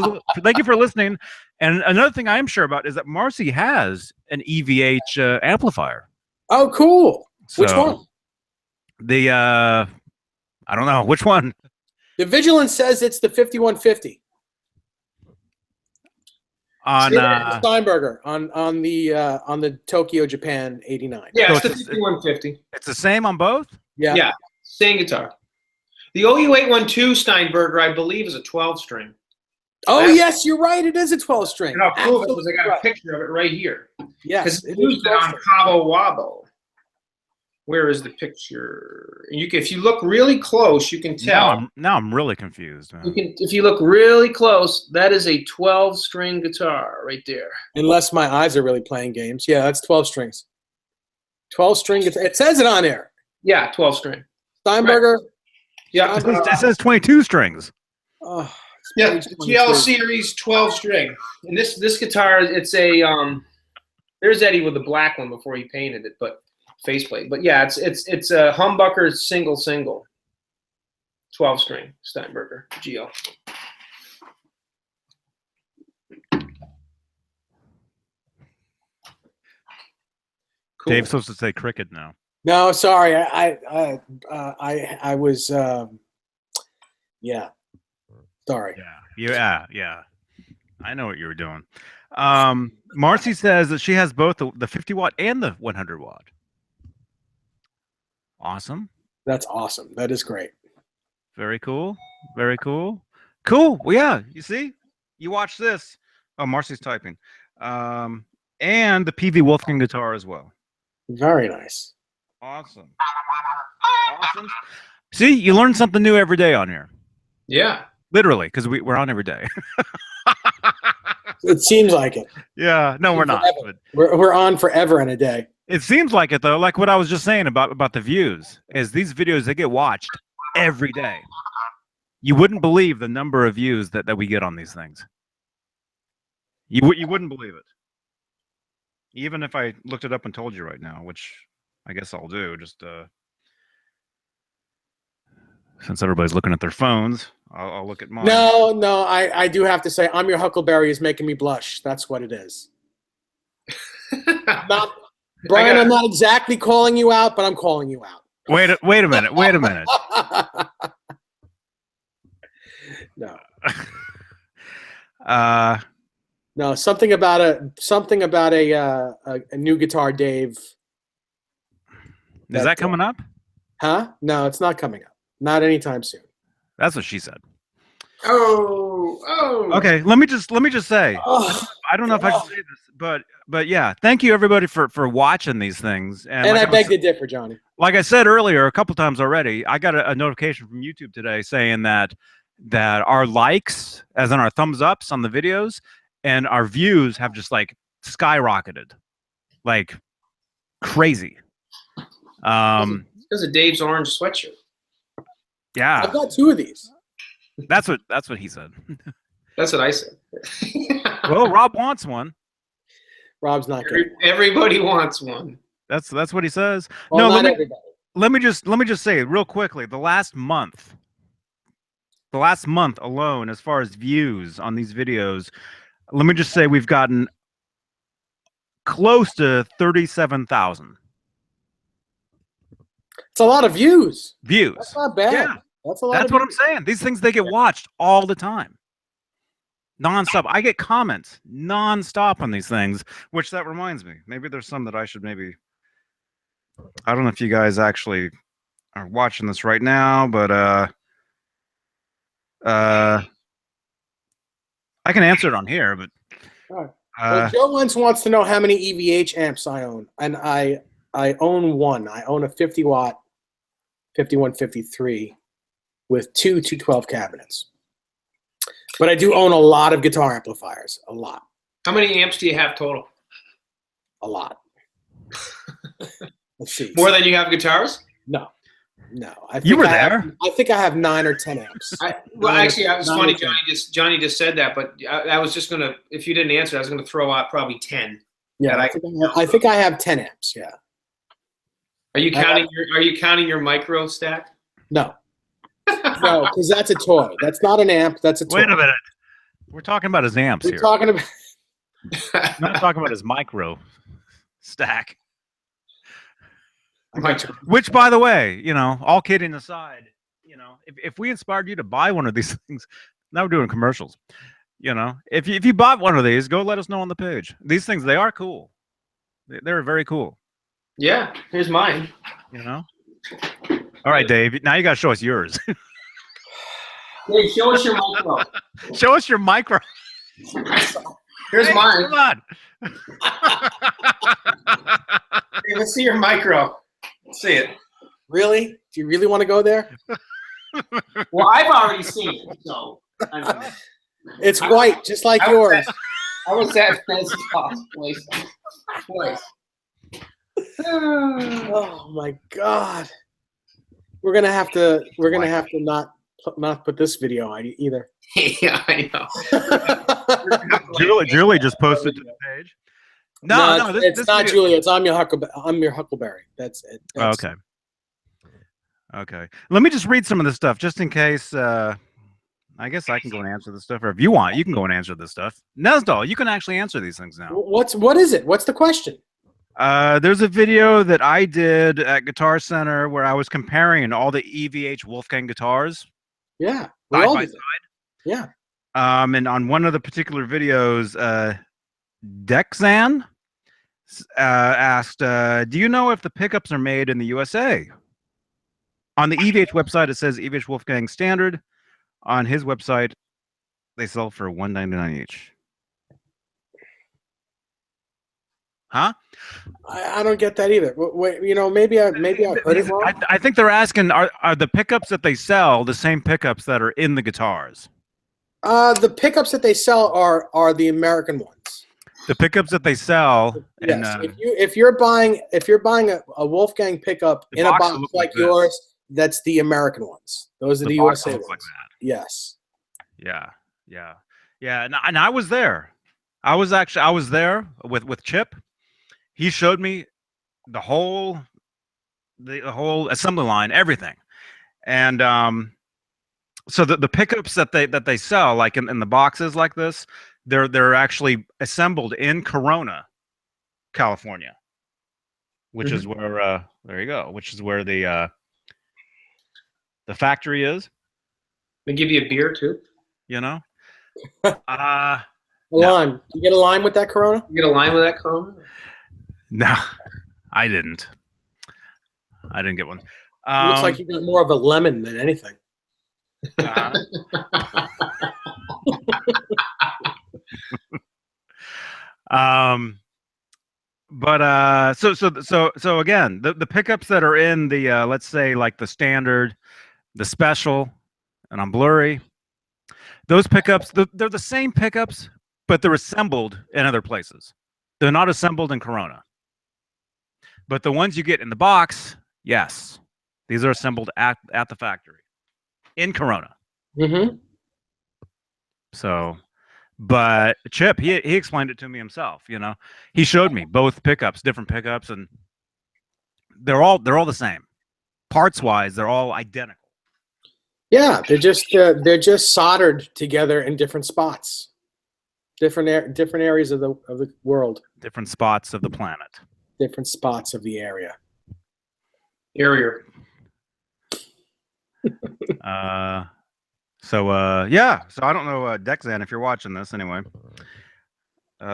listening. And another thing I am sure about is that Marcy has an EVH amplifier. Oh, cool! So, which one? I don't know which one. The Vigilance says it's the 5150. On Steinberger on the Tokyo Japan '89. Yeah, so it's the 5150. It's the same on both. Yeah, same guitar. The OU812 Steinberger, I believe, is a 12 string. Oh, yes, you're right. It is a 12 string. And I'll prove it because I Absolutely got a right. picture of it right here. Yes, Because it it is used it 12 on string. Cabo Wabo. Where is the picture? If you look really close, you can tell. Now I'm really confused, man. If you look really close, that is a 12-string guitar right there. Unless my eyes are really playing games. Yeah, that's 12 strings. 12 string guitar. It says it on there. Yeah, 12-string. Steinberger. Yeah. It says 22 strings. Oh, Yeah, page 23. GL Series 12-string. And this guitar, it's a there's Eddie with the black one before he painted it, but faceplate. But yeah, it's a humbucker single 12-string Steinberger GL. Cool. Dave's supposed to say cricket now. No, sorry. I was yeah. Sorry. Yeah. I know what you were doing. Marcy says that she has both the 50 watt and the 100 watt. Awesome. That's awesome. That is great. Very cool. Very cool. Cool. Well, yeah. You see, you watch this. Oh, Marcy's typing. And the PV Wolfgang guitar as well. Very nice. Awesome. Awesome. See, you learn something new every day on here. Yeah. Literally, because we're on every day. It seems like it. Yeah. No, we're not. But We're on forever and a day. it seems like it, though. Like what I was just saying about the views is these videos, they get watched every day. You wouldn't believe the number of views that we get on these things. You wouldn't believe it. Even if I looked it up and told you right now, which I guess I'll do, just since everybody's looking at their phones, I'll look at mine. No, I do have to say, I'm Your Huckleberry is making me blush. That's what it is. Brian, I'm not exactly calling you out, but I'm calling you out. Wait a minute. No. No, something about a new guitar, Dave. Is that coming up? Huh? No, it's not coming up. Not anytime soon. That's what she said. Oh. Okay, let me just say. Oh, I don't know if I should say this, but yeah, thank you everybody for watching these things. and like I beg to differ, Johnny. Like I said earlier, a couple times already, I got a notification from YouTube today saying that our likes, as in our thumbs ups on the videos, and our views have just like skyrocketed, like crazy. Because of Dave's orange sweatshirt. Yeah, I've got 2 of these. that's what he said. That's what I said. Well, Rob wants one. Rob's not getting one. Everybody wants one. That's what he says. Well, No, not everybody. let me just say real quickly, the last month alone, as far as views on these videos, let me just say we've gotten close to 37,000 It's a lot of views. views. That's not bad. Yeah. That's a lot. That's of what I'm views. saying. These things, they get watched all the time, nonstop. I get comments nonstop on these things, which that reminds me. Maybe there's some that I should maybe. I don't know if you guys actually are watching this right now, but I can answer it on here. But All right. Well, Joe once wants to know how many EVH amps I own, and I own one. I own a 50 watt 5153 with 2 212 cabinets. But I do own a lot of guitar amplifiers. A lot. How many amps do you have total? A lot. Let's see. More than you have guitars? No. I think You were I there. I think I have 9 or 10 amps. Well, actually, it was Nine funny. or 10. Johnny just said that, but I was just gonna. If you didn't answer, I was gonna throw out probably 10. Yeah, I think I have 10 amps. Yeah. Are you counting Are you counting your micro stack? No. No, because that's a toy. That's not an amp. That's a toy. wait a minute. We're talking about his amps We're here. talking about. I'm not talking about his micro stack. Which, by the way, all kidding aside, if we inspired you to buy one of these things, now we're doing commercials. If you bought one of these, go let us know on the page. These things, they are cool. They're very cool. Yeah, here's mine. All right, Dave. Now you got to show us yours. Hey, show us your micro. Show us your micro. Here's Hey, mine. come on. Hey, let's see your micro. Let's see it. Really? Do you really want to go there? Well, I've already seen it, so. It's white, just like yours. I was at Fez twice. Oh my God. We're gonna have to not put this video on either. Yeah, I know. Julie just posted to the page. No, it's not video... Julia. It's I'm your Huckleberry. That's it. That's okay. Okay. Let me just read some of this stuff just in case. I guess I can go and answer this stuff, or if you want, you can go and answer this stuff. Nesdal, you can actually answer these things now. What is it? What's the question? There's a video that I did at Guitar Center where I was comparing all the EVH Wolfgang guitars. Yeah. Side by side. Yeah. And on one of the particular videos, Dexan asked, do you know if the pickups are made in the USA? On the EVH website, it says EVH Wolfgang Standard. On his website, they sell for $199 each. Huh? I don't get that either. Wait, maybe I heard it wrong. I think they're asking, are the pickups that they sell the same pickups that are in the guitars? The pickups that they sell are the American ones. The pickups that they sell. Yes. If you're buying a Wolfgang pickup in a box like yours, that's the American ones. Those are the USA ones. Like that. Yes. Yeah. And I was there. I was there with Chip. He showed me the whole assembly line, everything. And so the pickups that they sell, like in the boxes like this, they're actually assembled in Corona, California, which is where there you go, which is where the factory is. They give you a beer too. A lime. You get a lime with that Corona? You get a lime with that Corona? No, I didn't. I didn't get one. Looks like you got more of a lemon than anything. But so again, the pickups that are in the let's say like the standard, the special, and on blurry, those pickups, they're the same pickups, but they're assembled in other places. They're not assembled in Corona. But the ones you get in the box, yes, these are assembled at the factory in Corona. Mm-hmm. So, but Chip, he explained it to me himself. He showed me both pickups, different pickups, and they're all the same. Parts wise, they're all identical. Yeah, they're just soldered together in different spots, different areas of the world, different spots of the planet, different spots of the area. Yeah. So I don't know, Dexan, if you're watching this anyway.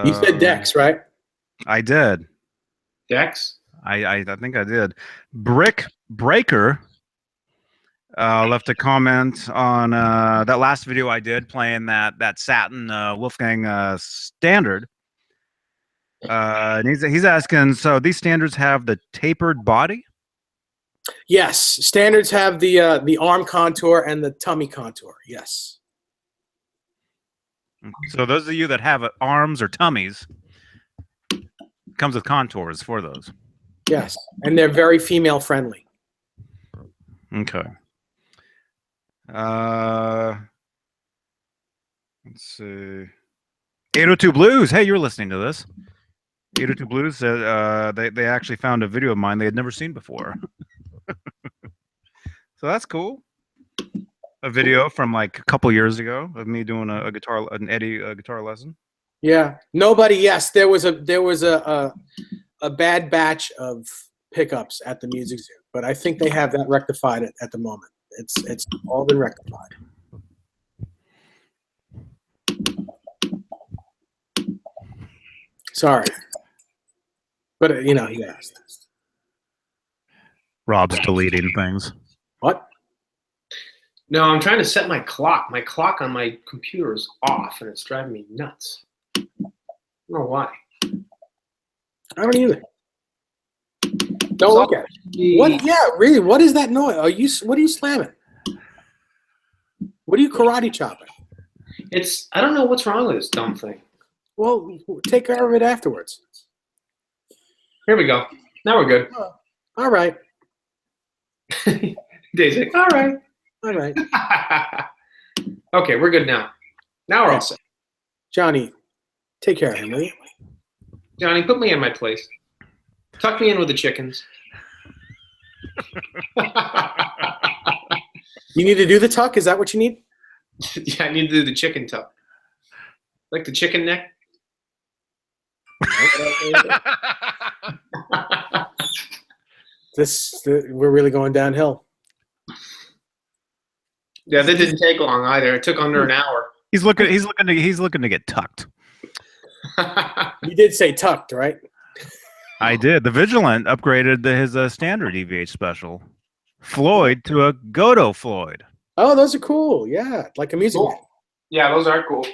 You said Dex, right? I did. Dex? I think I did. Brick Breaker left a comment on that last video I did playing that satin Wolfgang standard. And he's asking, so these standards have the tapered body? Yes, standards have the arm contour and the tummy contour. Yes. So those of you that have arms or tummies, comes with contours for those. Yes, and they're very female friendly. Okay. Let's see. 802 Blues. Hey, you're listening to this. 802 Blues said they actually found a video of mine they had never seen before. So that's cool. A video from like a couple years ago of me doing an Eddie guitar lesson. Yeah. Nobody. Yes, there was a bad batch of pickups at the Music Zoo, but I think they have that rectified at the moment. It's all been rectified. Sorry, but he asked. Rob's deleting things. What? No, I'm trying to set my clock. My clock on my computer is off, and it's driving me nuts. I don't know why. I don't either. Don't look at it. What? Yeah, really. What is that noise? What are you slamming? What are you karate chopping? I don't know what's wrong with this dumb thing. Well, take care of it afterwards. Here we go. Now we're good. Oh, all right. Dave's like, all right. All right. Okay, we're good now. Now we're all set. Johnny, take care of him, will you? Johnny, put me in my place. Tuck me in with the chickens. You need to do the tuck? Is that what you need? Yeah, I need to do the chicken tuck. Like the chicken neck. We're really going downhill. Yeah, that didn't take long either. It took under an hour. He's looking to get tucked. You did say tucked, right? I did. The Vigilant upgraded his standard EVH special, Floyd, to a Godot Floyd. Oh, those are cool. Yeah, like a music. Cool. Yeah, those are cool.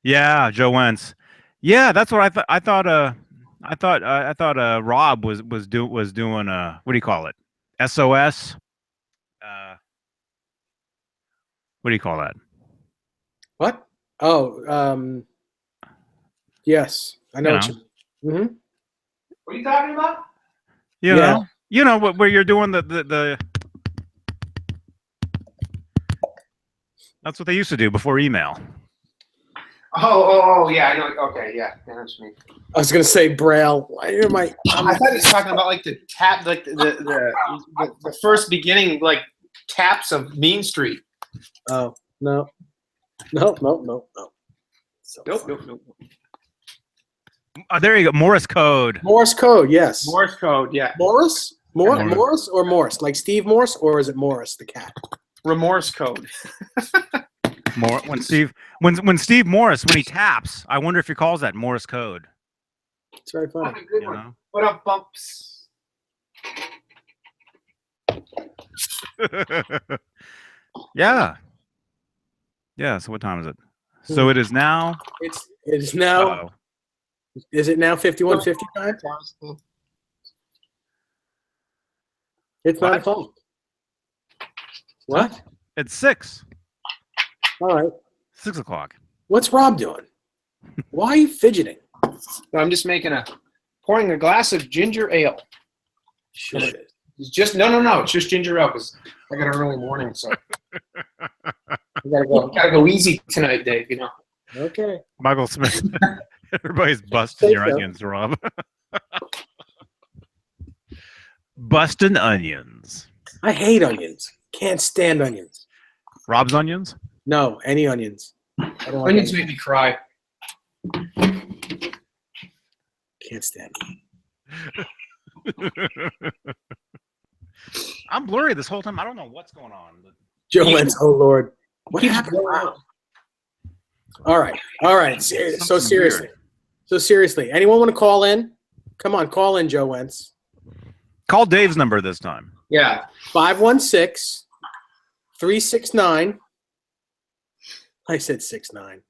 Yeah, Joe Wentz. Yeah, that's what I thought. I thought Rob was doing what do you call it? SOS. What do you call that? What? Oh, yes, I know. Mm-hmm. What are you talking about? You know where you're doing the. That's what they used to do before email. Oh, yeah, I know. Okay, yeah, that's me. I was gonna say Braille. I thought he was talking about like the tap, like the first beginning like taps of Beane Street. Oh no. So Nope. There you go. Morse code. Morse code, yes. Morse code, yeah. Morris or Morse? Like Steve Morse, or is it Morris the cat? Remorse code. When Steve Morris, when he taps, I wonder if he calls that Morse code. It's very funny. Good one. What up, bumps? Yeah. So what time is it? So it is now. It is now. Uh-oh. Is it now 51:55? It's 9 o'clock. What? It's 6. All right. 6 o'clock. What's Rob doing? Why are you fidgeting? No, I'm just pouring a glass of ginger ale. Sure it is. It's just no. It's just ginger ale because I got an early morning, so I gotta go easy tonight, Dave. You know. Okay. Michael Smith. Everybody's busting your onions, Rob. Busting onions. I hate onions. Can't stand onions. Rob's onions? No, any onions. I don't like Onions make me cry. Can't stand them. I'm blurry this whole time. I don't know what's going on. Joe Wentz, oh Lord. What happened? Wow. All right. So seriously, anyone want to call in? Come on, call in, Joe Wentz. Call Dave's number this time. Yeah. 516-369. I said 69.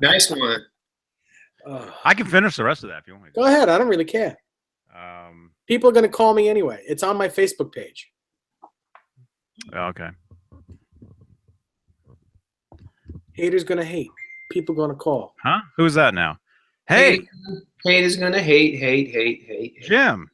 Nice one. I can finish the rest of that if you want me to. Go ahead. I don't really care. People are going to call me anyway. It's on my Facebook page. Okay. Haters going to hate. People going to call. Huh? Who's that now? Hey. Hate is going to hate. Jim.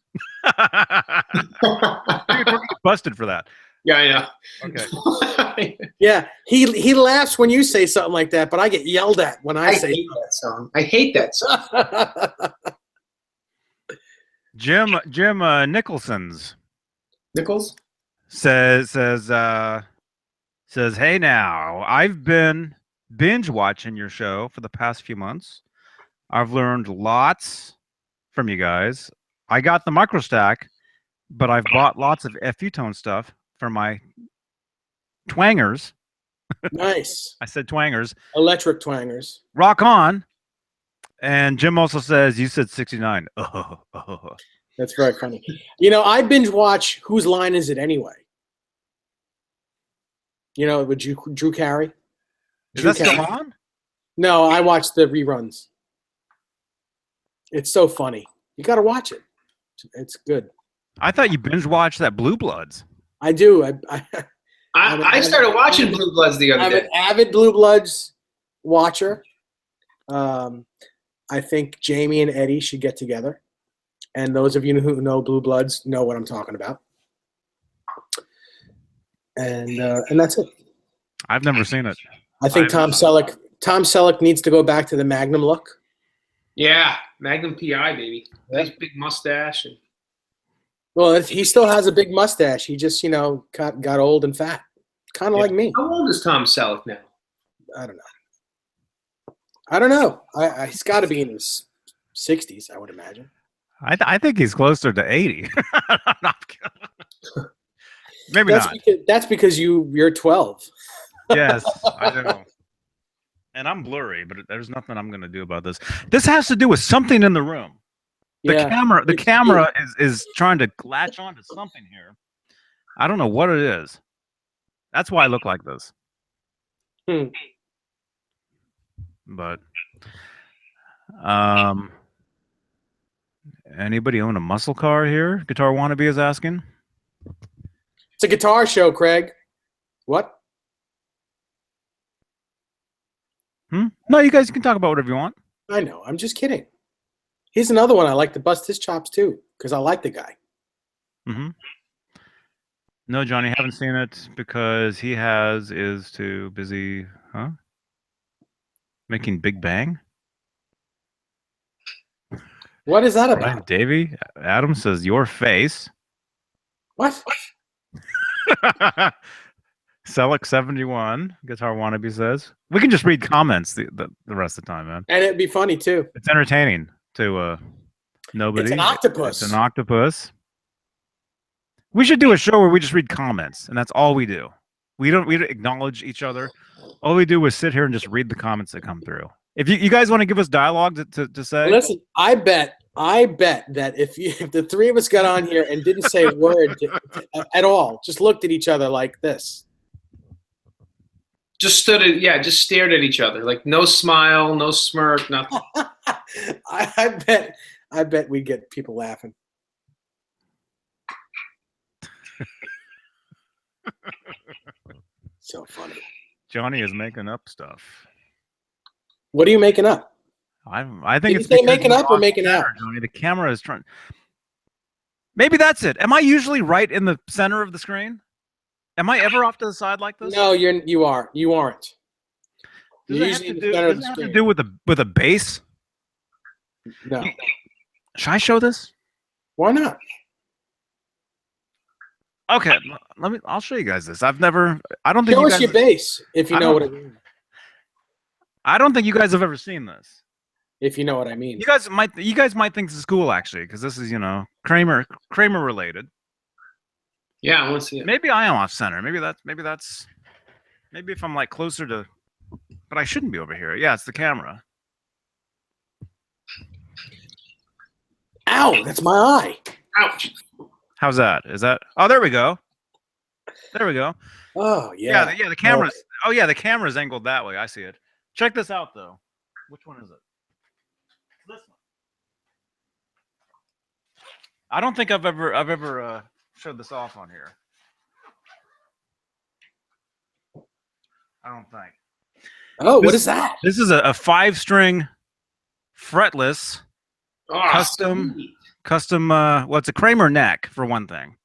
You're busted for that. Yeah, I know. Okay. Yeah, he laughs when you say something like that, but I get yelled at when I say that song. I hate that song. Jim Nicholson's Nichols says, hey now, I've been binge watching your show for the past few months. I've learned lots from you guys. I got the microstack, but I've bought lots of FU tone stuff for my twangers. Nice. I said twangers. Electric twangers. Rock on. And Jim also says, you said 69. That's very funny. You know, I binge watch Whose Line Is It Anyway? You know, with Drew Carey. Is Drew that still Carey. on? No, I watch the reruns. It's so funny. You got to watch it. It's good. I thought you binge watched that Blue Bloods. I do. I started watching Blue Bloods the other I'm day. an avid Blue Bloods watcher. I think Jamie and Eddie should get together. And those of you who know Blue Bloods know what I'm talking about. And that's it. I've never seen it. I think Tom Selleck needs to go back to the Magnum look. Yeah, Magnum PI, baby. Nice big mustache. And Well, he still has a big mustache. He just, got old and fat. Kind of like me. how old is Tom Selleck now? I don't know. He's got to be in his 60s, I would imagine. I think he's closer to 80. Maybe not. That's because you're 12. Yes, I know. And I'm blurry, but there's nothing I'm going to do about this. This has to do with something in the room. The camera is trying to latch on to something here. I don't know what it is. That's why I look like this. But anybody own a muscle car here? Guitar Wannabe is asking. It's a guitar show, Craig. What? No, you guys can talk about whatever you want. I know. I'm just kidding. He's another one I like to bust his chops too, because I like the guy. No, Johnny, haven't seen it because is too busy, making Big Bang. What is that about? Brian Davey, Adam says your face. What? Selleck 71, Guitar Wannabe says. We can just read comments the rest of the time, man. And it'd be funny too. It's entertaining to nobody. It's an octopus. It's an octopus. We should do a show where we just read comments, and that's all we do. We don't acknowledge each other. All we do is sit here and just read the comments that come through. If you guys want to give us dialogue to say, listen, I bet that if the three of us got on here and didn't say a word at all, just looked at each other like this, Just stared at each other, like no smile, no smirk, nothing. I bet we'd get people laughing. So funny. Johnny is making up stuff. What are you making up? I think Did it's you say making up or making out? Johnny, the camera is trying. Maybe that's it. Am I usually right in the center of the screen? Am I ever off to the side like this? No, you aren't. Does it have to do with a bass? No. Should I show this? Why not? Okay, I'll show you guys this. I don't think Show you us guys, your bass if you know what I mean. I don't think you guys have ever seen this. If you know what I mean. You guys might think this is cool actually, because this is Kramer related. Yeah, I want to see it. Maybe I am off center. Maybe if I'm like closer to, but I shouldn't be over here. Yeah, it's the camera. Ow, that's my eye. Ouch. How's that? Is that? Oh, there we go. There we go. Oh yeah. Yeah. The camera's. Oh yeah, the camera's angled that way. I see it. Check this out though. Which one is it? This one. I don't think I've ever showed this off on here. I don't think. Oh, what is that? This is a 5-string fretless Oh, custom well, it's a Kramer neck for one thing.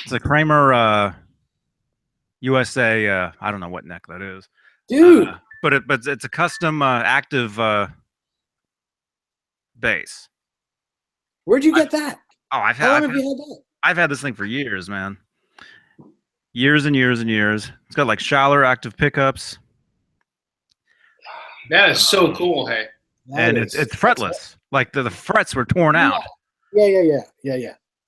It's a Kramer USA I don't know what neck that is. Dude. But it's a custom active bass. Where'd you get that? Oh, How long have you had that? I've had this thing for years, man. Years and years and years. It's got like shallower active pickups. that is so cool. Hey, And it's fretless. Like the frets were torn out. Yeah.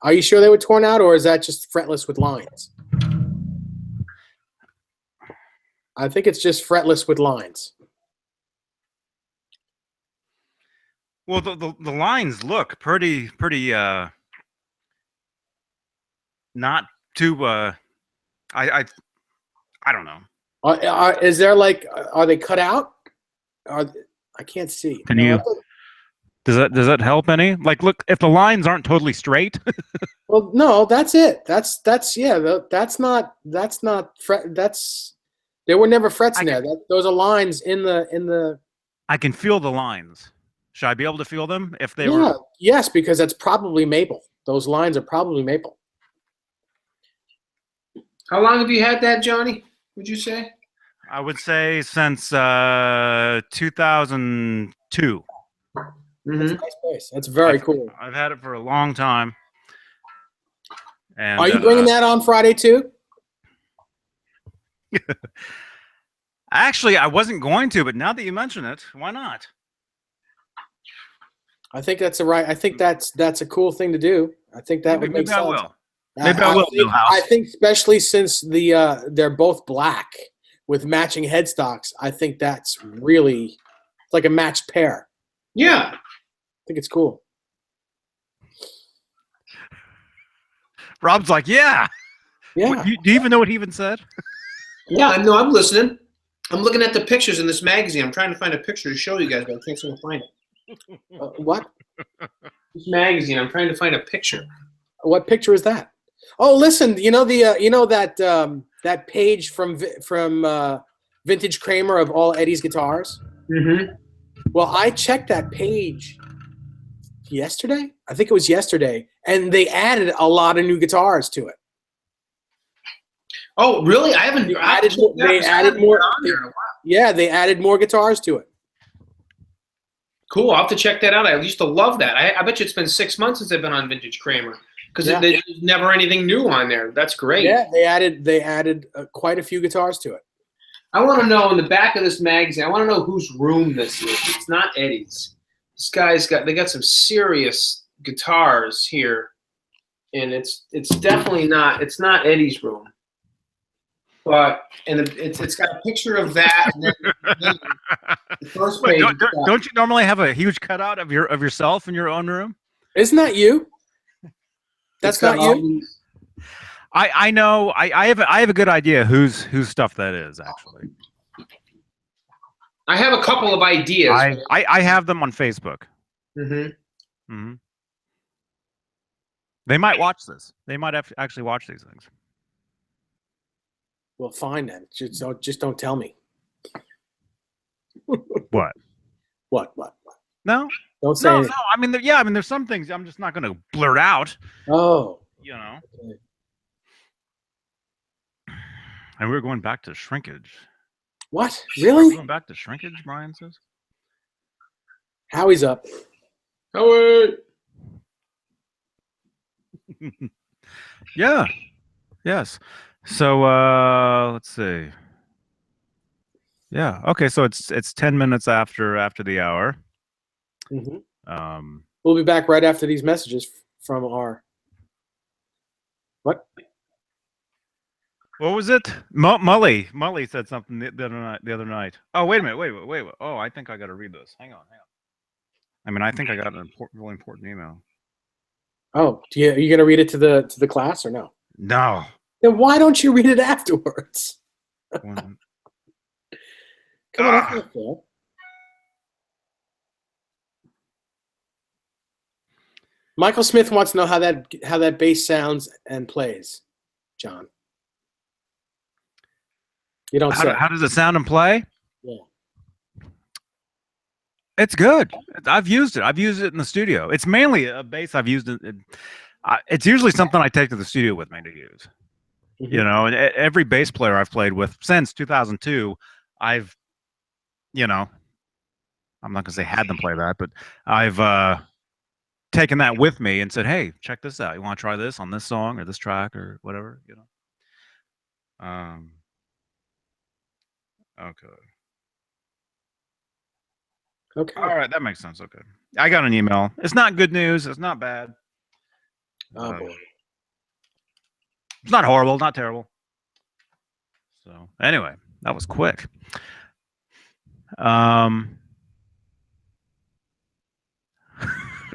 Are you sure they were torn out, or is that just fretless with lines? I think it's just fretless with lines. Well, the lines look pretty not too I don't know. Is there like, are they cut out? I can't see. Can No, you does that help any? Like, look, if the lines aren't totally straight. well, no, that's it. That's that's not fret. There were never frets in there. Those are lines in the. I can feel the lines. Should I be able to feel them if they Yeah, were? yes, because that's probably maple. Those lines are probably maple. How long have you had that, Johnny? Would you say? I would say since 2002. Mm-hmm. That's a nice bass. That's very cool. I've had it for a long time. And are you bringing that on Friday too? Actually, I wasn't going to, but now that you mention it, why not? I think that's I think that's a cool thing to do. I think that would make maybe I sense. will. Maybe I will. I think especially since they're both black with matching headstocks, I think that's really it's like a matched pair. Yeah. I think it's cool. Rob's like, yeah. Yeah. Do you even know what he even said? Yeah, no, I'm listening. I'm looking at the pictures in this magazine. I'm trying to find a picture to show you guys, but I can't seem to find it. What? This magazine. I'm trying to find a picture. What picture is that? Oh, listen. You know that page from Vintage Kramer of all Eddie's guitars. Mm-hmm. Well, I checked that page yesterday. I think it was yesterday, and they added a lot of new guitars to it. Oh, really? I haven't. They added more. Yeah, they added more guitars to it. Cool. I'll have to check that out. I used to love that. I bet you it's been 6 months since I've been on Vintage Kramer because there's never anything new on there. That's great. Yeah, they added quite a few guitars to it. I want to know in the back of this magazine. I want to know whose room this is. It's not Eddie's. This guy's got. They got some serious guitars here, and it's definitely not. It's not Eddie's room. But it's got a picture of that. And then the first page. Wait, don't you normally have a huge cutout of yourself in your own room? Isn't that you? That's not you. I know. I have a good idea whose stuff that is actually. I have a couple of ideas. I have them on Facebook. Mm-hmm. Mm-hmm. They might watch this. They might actually watch these things. Well, fine then. Just don't tell me. What? What? No. Don't say anything. No. I mean, there's some things I'm just not going to blurt out. Oh. You know. Okay. And we're going back to shrinkage. What? Are Really? we going back to shrinkage, Brian says. Howie's up. Howard. Yeah. Yes. So let's see. Yeah. Okay. So it's 10 minutes after the hour. Mm-hmm. We'll be back right after these messages from our. What? What was it? Mully said something the other night. Oh, wait a minute. Wait. Oh, I think I got to read this. Hang on. I mean, I think I got a really important email. Oh, are you gonna read it to the class or no? No. Then why don't you read it afterwards? Come on, that's not fair. Michael Smith wants to know how that bass sounds and plays, John. You don't say. How does it sound and play? Yeah. It's good. I've used it. I've used it in the studio. It's mainly a bass I've used. It's usually something I take to the studio with me to use. Mm-hmm. You know, and every bass player I've played with since 2002, I've, you know, I'm not going to say had them play that, but I've taken that with me and said, hey, check this out. You want to try this on this song or this track or whatever, you know? Okay. Okay. All right, that makes sense. Okay. I got an email. It's not good news. It's not bad. Oh, boy. It's not horrible, not terrible. So anyway, that was quick.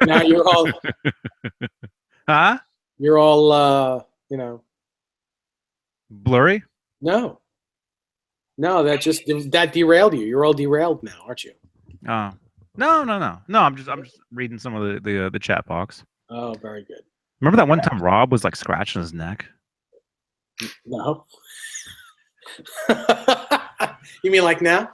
Now you're all, Huh? you're all, you know, Blurry? no, that derailed you. You're all derailed now, aren't you? Oh. No. I'm just reading some of the chat box. Oh, very good. Remember that one time Rob was like scratching his neck? No. You mean like now?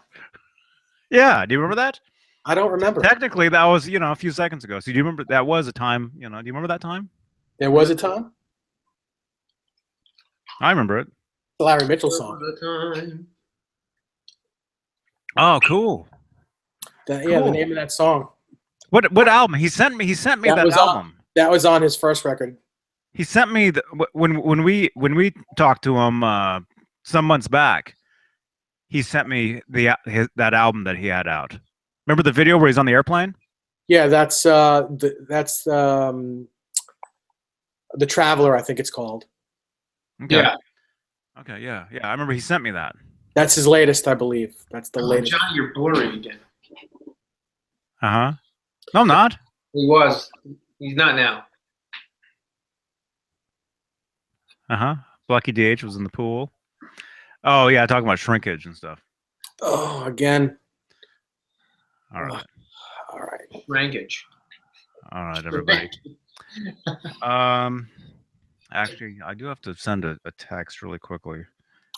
Yeah. Do you remember that? I don't remember. Technically, that was a few seconds ago. So do you remember that was a time? Do you remember that time? There was a time. I remember it. The Larry Mitchell song. Oh, cool. Yeah, Cool. the name of that song. What album? He sent me that album. That was on his first record. He sent me when we talked to him some months back. He sent me that album that he had out. Remember the video where he's on the airplane? Yeah, that's the Traveler, I think it's called. Okay. Yeah. Okay. Yeah. I remember he sent me that. That's his latest, I believe. That's the latest. Johnny, you're blurry again. No, I'm not. He was. He's not now. Lucky DH was in the pool. Oh yeah, talking about shrinkage and stuff. Oh, again. All right. All right. Rankage. All right, everybody. Actually, I do have to send a text really quickly.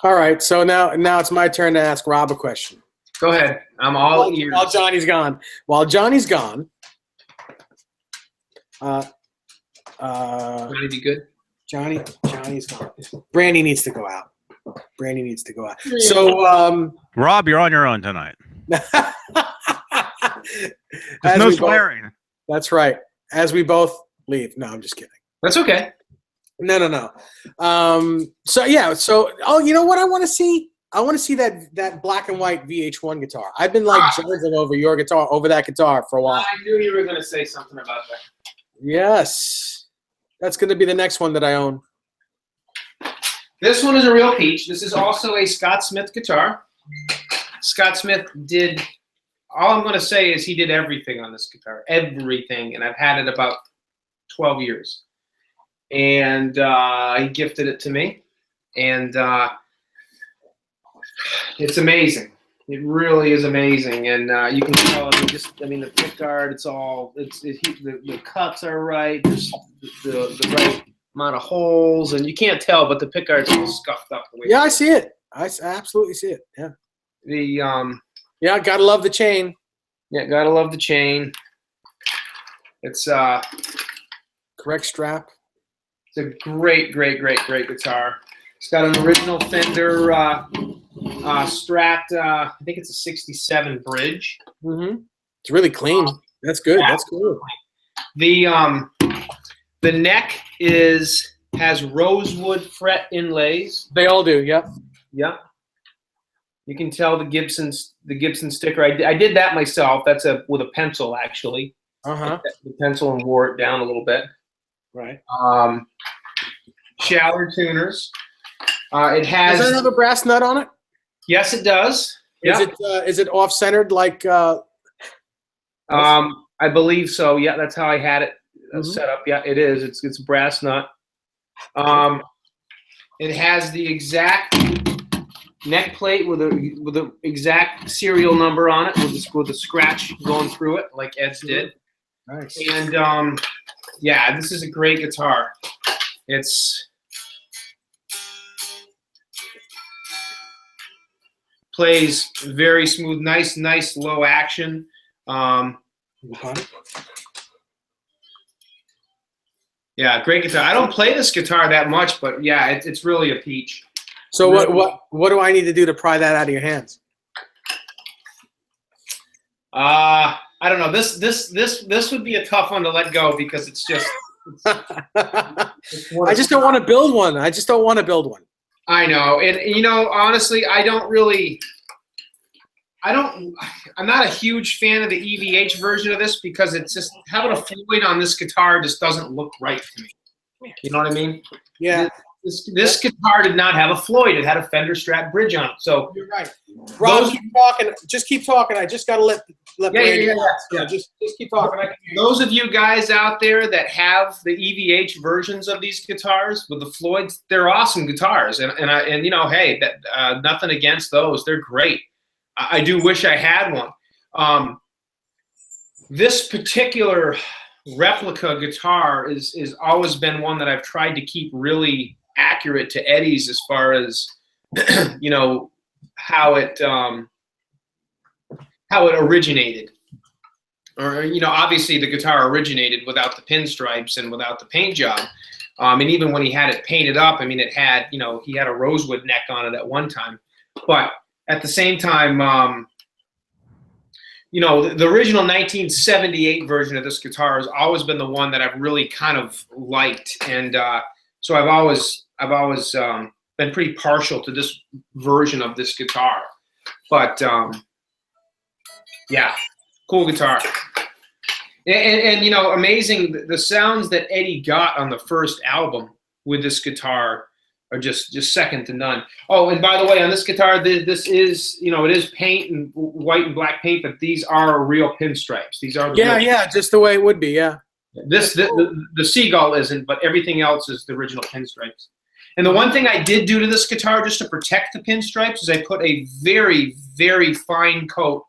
All right. So now it's my turn to ask Rob a question. Go ahead. I'm all ears. While Johnny's gone. Johnny, be good. Johnny's gone. Brandy needs to go out. So, Rob, you're on your own tonight. There's as no we both- swearing. That's right. As we both leave. No, I'm just kidding. That's okay. No. So yeah. So you know what I want to see? I want to see that black and white VH1 guitar. I've been like jonesing over that guitar for a while. I knew you were going to say something about that. Yes, that's going to be the next one that I own. This one is a real peach. This is also a Scott Smith guitar. Scott Smith did, all I'm going to say is he did everything on this guitar. Everything. And I've had it about 12 years. And he gifted it to me. And it's amazing. It really is amazing. And you can tell, the pick guard, the cuts are right. There's the right amount of holes, and you can't tell, but the pick guard's all scuffed up. Yeah, I see it. I absolutely see it. Yeah. Yeah, gotta love the chain. Yeah, gotta love the chain. It's correct strap. It's a great guitar. It's got an original Fender Strat. I think it's a '67 bridge. Mm-hmm. It's really clean. That's good. Yeah. That's cool. The neck has rosewood fret inlays. They all do. Yep. Yep. You can tell the Gibson sticker. I did that myself. That's with a pencil actually. The pencil and wore it down a little bit. Right. Shallow tuners. It has. Does that have a brass nut on it? Yes, it does. Is it off centered like? I believe so. Yeah, that's how I had it set up. Yeah, it is. It's a brass nut. It has the exact neck plate with the exact serial number on it with the scratch going through it like Ed's did. Nice. And yeah, this is a great guitar. It's plays very smooth, nice low action. Yeah, great guitar. I don't play this guitar that much, but yeah, it's really a peach. So what do I need to do to pry that out of your hands? I don't know. This would be a tough one to let go because it's just. I just don't want to build one. I know, and honestly, I'm not a huge fan of the EVH version of this because it's just having a Floyd on this guitar just doesn't look right to me. You know what I mean? Yeah. This guitar did not have a Floyd. It had a Fender Strat bridge on it. So you're right. Rob, keep talking. Just keep talking. I just got to let Brady. Yeah. Just keep talking. I can hear you. Those of you guys out there that have the EVH versions of these guitars with the Floyds, they're awesome guitars. And you know, hey, that nothing against those. They're great. I do wish I had one. This particular replica guitar is always been one that I've tried to keep really accurate to Eddie's as far as you know how it originated, or you know, obviously the guitar originated without the pinstripes and without the paint job, and even when he had it painted up, I mean, it had, you know, he had a rosewood neck on it at one time, but at the same time, you know, the original 1978 version of this guitar has always been the one that I've really kind of liked, and so I've always been pretty partial to this version of this guitar. But yeah, cool guitar. And you know, amazing, the sounds that Eddie got on the first album with this guitar are just second to none. Oh, and by the way, on this guitar, this is, you know, it is paint and white and black paint, but these are real pinstripes. These are the real, just the way it would be. Yeah. The seagull isn't, but everything else is the original pinstripes. And the one thing I did do to this guitar just to protect the pinstripes is I put a very, very fine coat.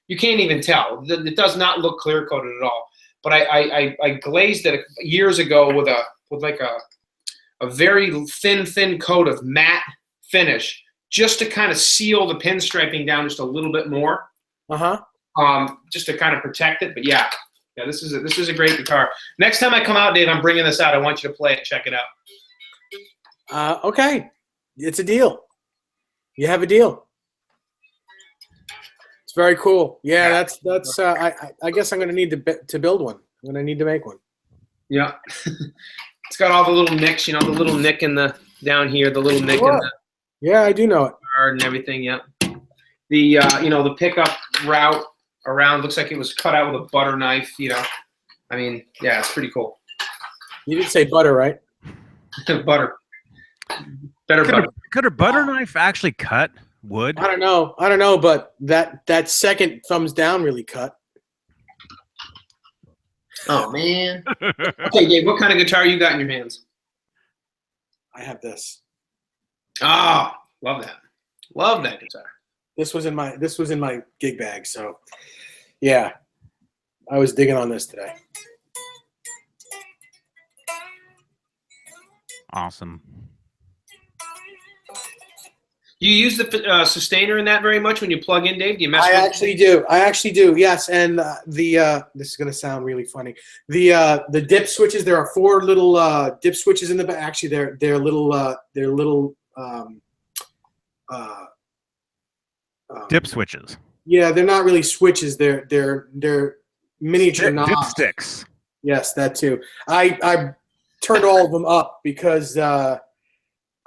You can't even tell. It does not look clear coated at all. But I glazed it years ago with like a very thin coat of matte finish, just to kind of seal the pinstriping down just a little bit more. Just to kind of protect it. But yeah, this is a great guitar. Next time I come out, Dave, I'm bringing this out. I want you to play it. Check it out. Okay, it's a deal. You have a deal. It's very cool. Yeah, that's. I guess I'm going to need to build one. I'm going to need to make one. Yeah. It's got all the little nicks, you know, the little nick in the down here, the little nick in the. Yeah, I do know it. And everything. Yeah. The you know, the pickup route around looks like it was cut out with a butter knife. You know, I mean, yeah, it's pretty cool. You did say butter, right? Butter. Better butter. Could a butter knife actually cut wood? I don't know, but that second thumbs down really cut. Oh man. Okay, Dave, what kind of guitar you got in your hands? I have this. Ah, love that. Love that guitar. This was in my gig bag, so yeah. I was digging on this today. Awesome. You use the sustainer in that very much when you plug in, Dave? Do you mess with it? I actually do. Yes, and this is going to sound really funny. The dip switches. There are 4 little dip switches in the back. Actually, they're little dip switches. Yeah, they're not really switches. They're miniature knobs. Dipsticks. Yes, that too. I turned all of them up because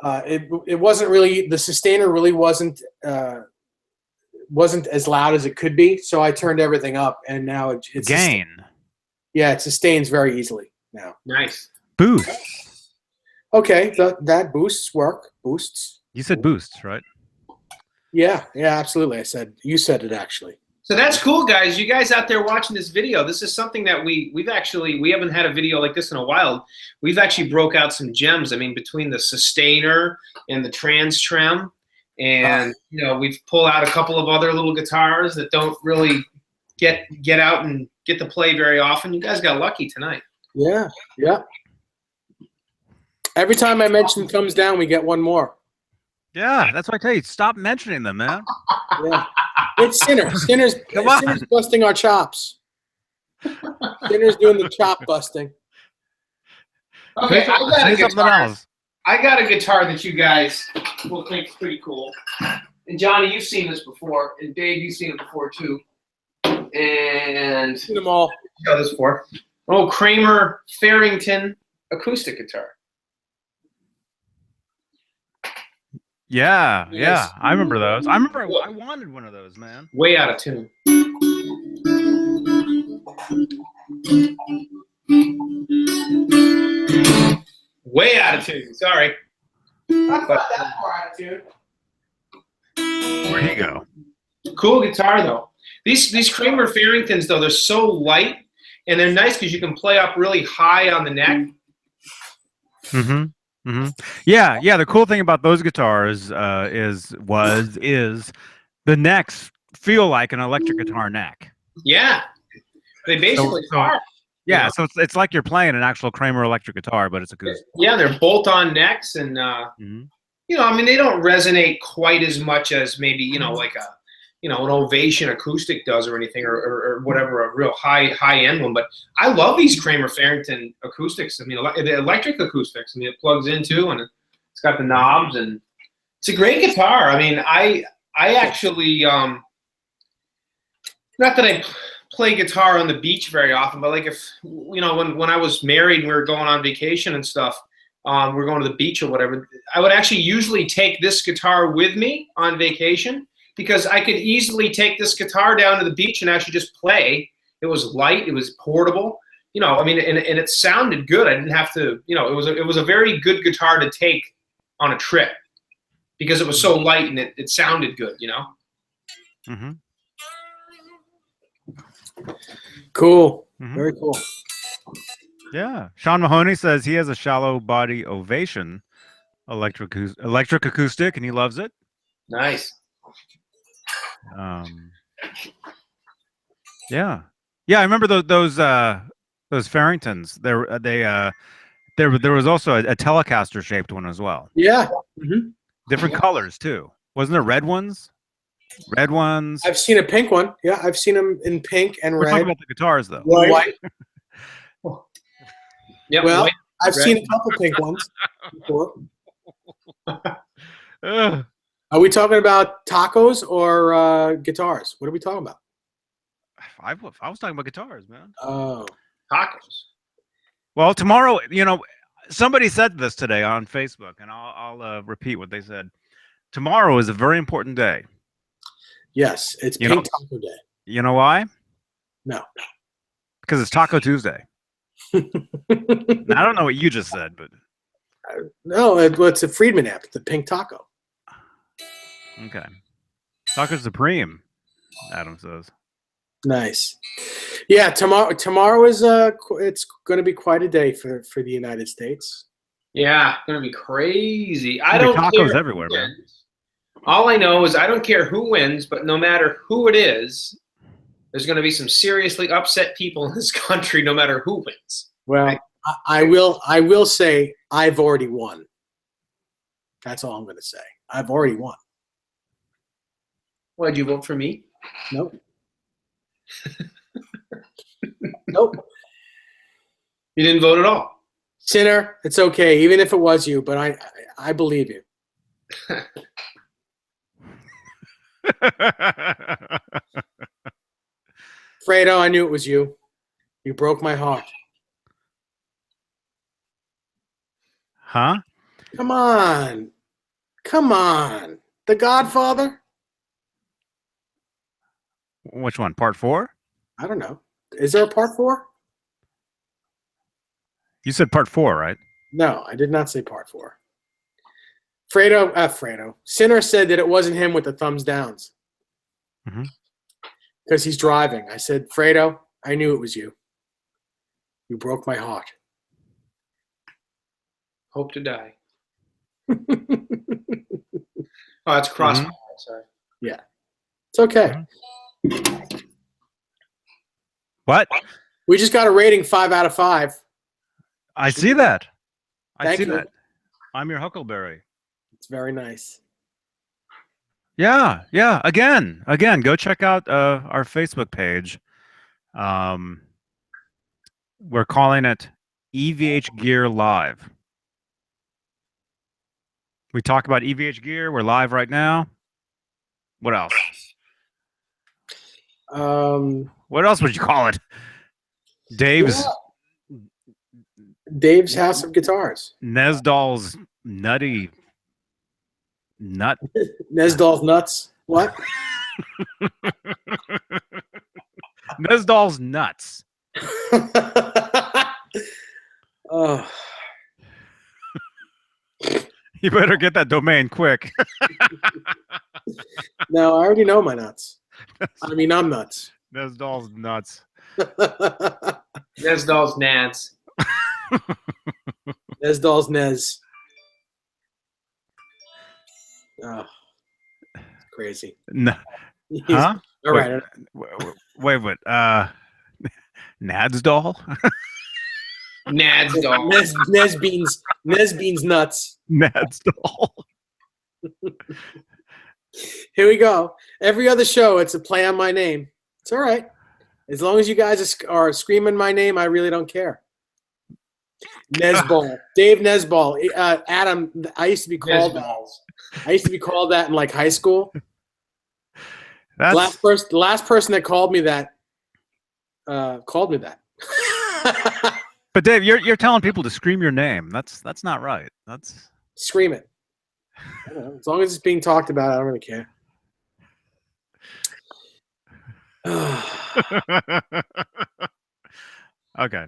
it wasn't really, the sustainer really wasn't as loud as it could be, so I turned everything up, and now it's gain. Yeah, it sustains very easily now. Nice. Boost. Okay, that boosts work. Boosts. You said boosts, right? Yeah, absolutely. You said it actually. So that's cool, guys. You guys out there watching this video, this is something that we haven't had a video like this in a while. We've actually broke out some gems. I mean, between the sustainer and the trans trem, and you know, we've pulled out a couple of other little guitars that don't really get out and get to play very often. You guys got lucky tonight. Yeah. Every time I mention thumbs down, we get one more. Yeah, that's why I tell you, stop mentioning them, man. Yeah. It's Sinner's busting our chops. Sinner's doing the chop busting. Okay, I got a something guitar. else. I got a guitar that you guys will think is pretty cool. And Johnny, you've seen this before, and Dave, you've seen it before too. And Seen them all. show this for. Oh, Kramer Fairington acoustic guitar. Yeah, Yes. I remember those. I remember I wanted one of those, man. Way out of tune. Way out of tune. Sorry. That's not that far out of tune. Where'd he go? Cool guitar though. These Kramer Fairingtons though, they're so light and they're nice because you can play up really high on the neck. Yeah, yeah. The cool thing about those guitars is the necks feel like an electric guitar neck. Yeah, they basically are. Yeah, so it's like you're playing an actual Kramer electric guitar, but it's acoustic. Yeah, they're bolt-on necks, and you know, I mean, they don't resonate quite as much as maybe like an Ovation acoustic does or anything, or whatever, a real high end one. But I love these Kramer Fairington acoustics. I mean, the electric acoustics. I mean, it plugs into and it's got the knobs, and it's a great guitar. I mean, I actually not that I play guitar on the beach very often, but like if when I was married and we were going on vacation and stuff, we're going to the beach or whatever, I would actually usually take this guitar with me on vacation because I could easily take this guitar down to the beach and actually just play. It was light, it was portable, I mean, and it sounded good. I didn't have to, it was a very good guitar to take on a trip because it was so light and it sounded good, Cool. Very cool. Yeah. Sean Mahoney says he has a shallow body Ovation electric acoustic and he loves it. Nice. Yeah. I remember those Farringtons. There was also a Telecaster shaped one as well. Yeah. Different colors too. Wasn't there red ones? Red ones. I've seen a pink one. Yeah, I've seen them in pink and We're red. talking about the guitars though. White. Yep, well, white, I've red. seen a couple pink ones before. Ugh. Are we talking about tacos or guitars? What are we talking about? I was talking about guitars, man. Oh. Tacos. Well, tomorrow, somebody said this today on Facebook, and I'll repeat what they said. Tomorrow is a very important day. Yes, it's Pink Taco Day. You know why? No. Because it's Taco Tuesday. I don't know what you just said, but no, it's a Friedman app. It's the Pink Taco. Okay. Taco Supreme, Adam says. Nice. Yeah, tomorrow is it's going to be quite a day for the United States. Yeah, gonna be crazy. I There'll don't be tacos care everywhere, man. All I know is I don't care who wins, but no matter who it is, there's going to be some seriously upset people in this country, no matter who wins. Well, I will say I've already won. That's all I'm going to say. I've already won. Why'd you vote for me? Nope. Nope. You didn't vote at all. Sinner, it's okay, even if it was you, but I believe you. Fredo, I knew it was you. You broke my heart. Huh? Come on. Come on. The Godfather? Which one? Part 4? I don't know. Is there a part 4? You said part 4, right? No, I did not say part 4. Fredo. Sinner said that it wasn't him with the thumbs downs. Because he's driving. I said, Fredo, I knew it was you. You broke my heart. Hope to die. Oh, it's crossed my heart. Sorry. Yeah. It's okay. What? We just got a rating 5 out of 5. I see that. Thank you. That. I'm your Huckleberry. It's very nice. Yeah. Again, go check out our Facebook page. We're calling it EVH Gear Live. We talk about EVH Gear. We're live right now. What else? What else would you call it? Dave's House of Guitars. Nesdal's Nutty Nut. Nesdal's Nuts. What? Nesdal's Nuts. Oh. You better get that domain quick. No, I already know my nuts. I mean, I'm nuts. Nesdall's nuts. Nesdall's Nance. Nesdall's Nez. Oh, crazy. No. Huh? All right. Wait. Nadsdall? Nadsdall. Nez Beans nuts. Nadsdall. Here we go. Every other show, it's a play on my name. It's all right. As long as you guys are screaming my name, I really don't care. Nesball. Dave Nesball. Adam, I used to be called that in like high school. The last person that called me that called me that. But Dave, you're telling people to scream your name. That's not right. That's scream it. I don't know. As long as it's being talked about, I don't really care. Okay.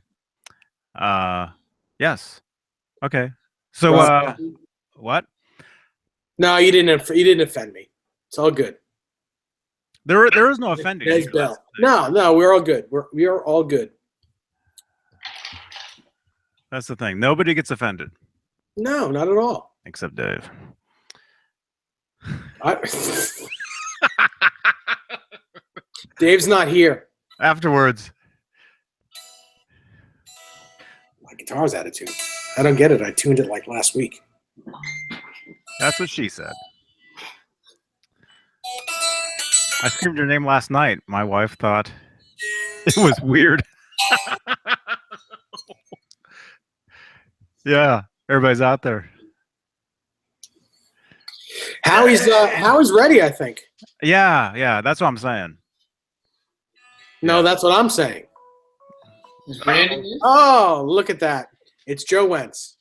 Yes. Okay. So what? No, you didn't offend me. It's all good. There is no offending. Des Bell. No, we're all good. We are all good. That's the thing. Nobody gets offended. No, not at all. Except Dave. Dave's not here. Afterwards. My guitar's out of tune. I don't get it. I tuned it like last week. That's what she said. I screamed your name last night. My wife thought it was weird. Yeah, everybody's out there. Howie's ready, I think. Yeah, that's what I'm saying. No, that's what I'm saying. Is Brandon in? Oh, look at that. It's Joe Wentz.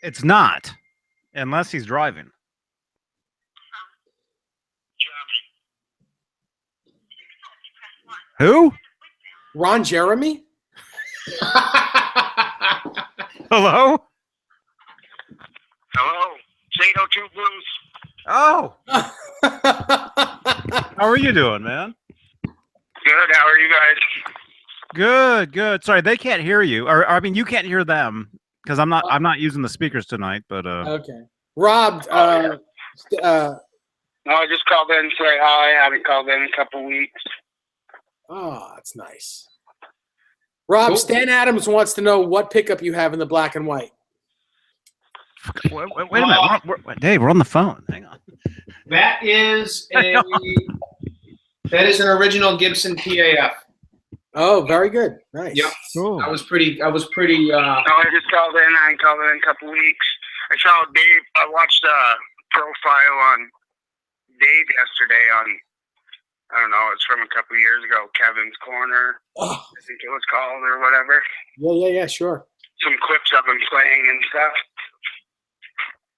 It's not, unless he's driving. Who? Ron Jeremy? Hello? Hello, 802 Blues. Oh. How are you doing, man? Good. How are you guys? Good. Sorry, they can't hear you. Or I mean, you can't hear them because I'm not using the speakers tonight. But okay. Rob. No, I just called in to say hi. I haven't called in a couple weeks. Oh, that's nice. Rob, Cool. Stan Adams wants to know what pickup you have in the black and white. wait a minute, Dave, we're on the phone. Hang on. That is an original Gibson PAF. Oh, very good. Nice. Yep. Cool. I was pretty. No, I just called in. I ain't called in a couple weeks. I saw Dave. I watched a profile on Dave yesterday on, I don't know, it's from a couple years ago, Kevin's Corner, Oh. I think it was called, or whatever. Yeah, sure. Some clips of him playing and stuff.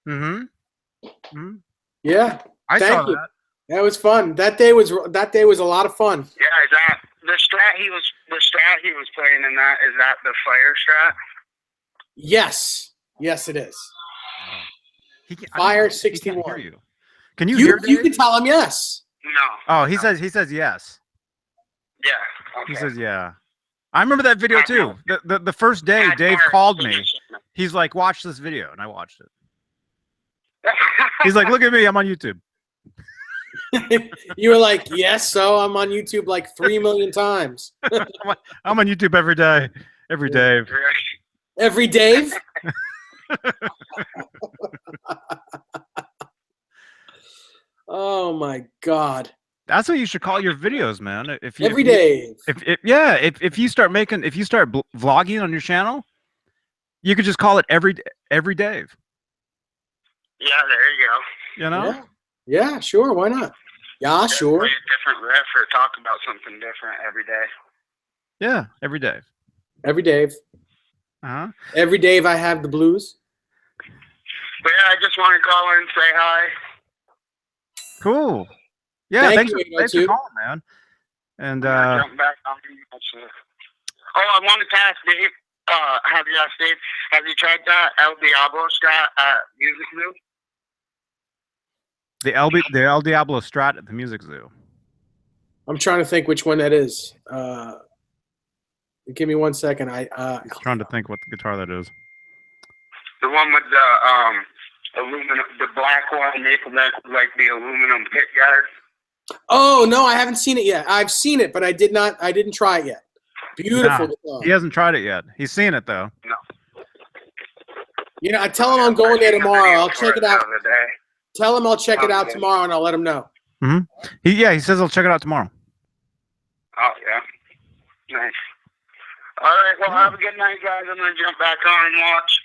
Mm-hmm. Yeah. I Thank saw you. that. That was fun. That day was a lot of fun. Yeah, is that the strat he was playing in that? Is that the Fire strat? Yes, it is. He Fire can't 61. hear you. Can you hear You Dave? can tell him yes. No. Oh, he says yes. Yeah. Okay. He says yeah. I remember that video too. The first day Dave called me. He's like, watch this video, and I watched it. He's like, look at me, I'm on YouTube. You were like, yes, so I'm on YouTube like 3 million times. I'm on YouTube every day. Every Dave. Every Dave? Oh my God. That's what you should call your videos, man. Every Dave. If you start vlogging on your channel, you could just call it every Dave. Yeah, there you go. You know? Yeah, sure. Why not? Yeah, sure. Play a different riff or talk about something different every day. Yeah, every Dave. Every Dave. Uh-huh. Every Dave I have the blues. But yeah, I just want to call in and say hi. Cool. Yeah, Thank thanks you, for calling, man. And Jump back on you. Oh, I wanted to ask Dave. Have you asked Dave? Have you tried that El Diablo Strat at Music Zoo? The El Diablo Strat at the Music Zoo. I'm trying to think which one that is. Give me 1 second. He's trying to think what the guitar that is. The one with the aluminum, the black one, maple neck, like the aluminum pit guard. Oh no, I haven't seen it yet. I've seen it, but I didn't try it yet. Beautiful guitar. He hasn't tried it yet. He's seen it though. No. You know, I tell him I'm going there tomorrow. I'll check it out. Tell him I'll check it out tomorrow, and I'll let him know. Mm-hmm. He says he'll check it out tomorrow. Oh yeah, nice. All right, well, have a good night, guys. I'm gonna jump back on and watch.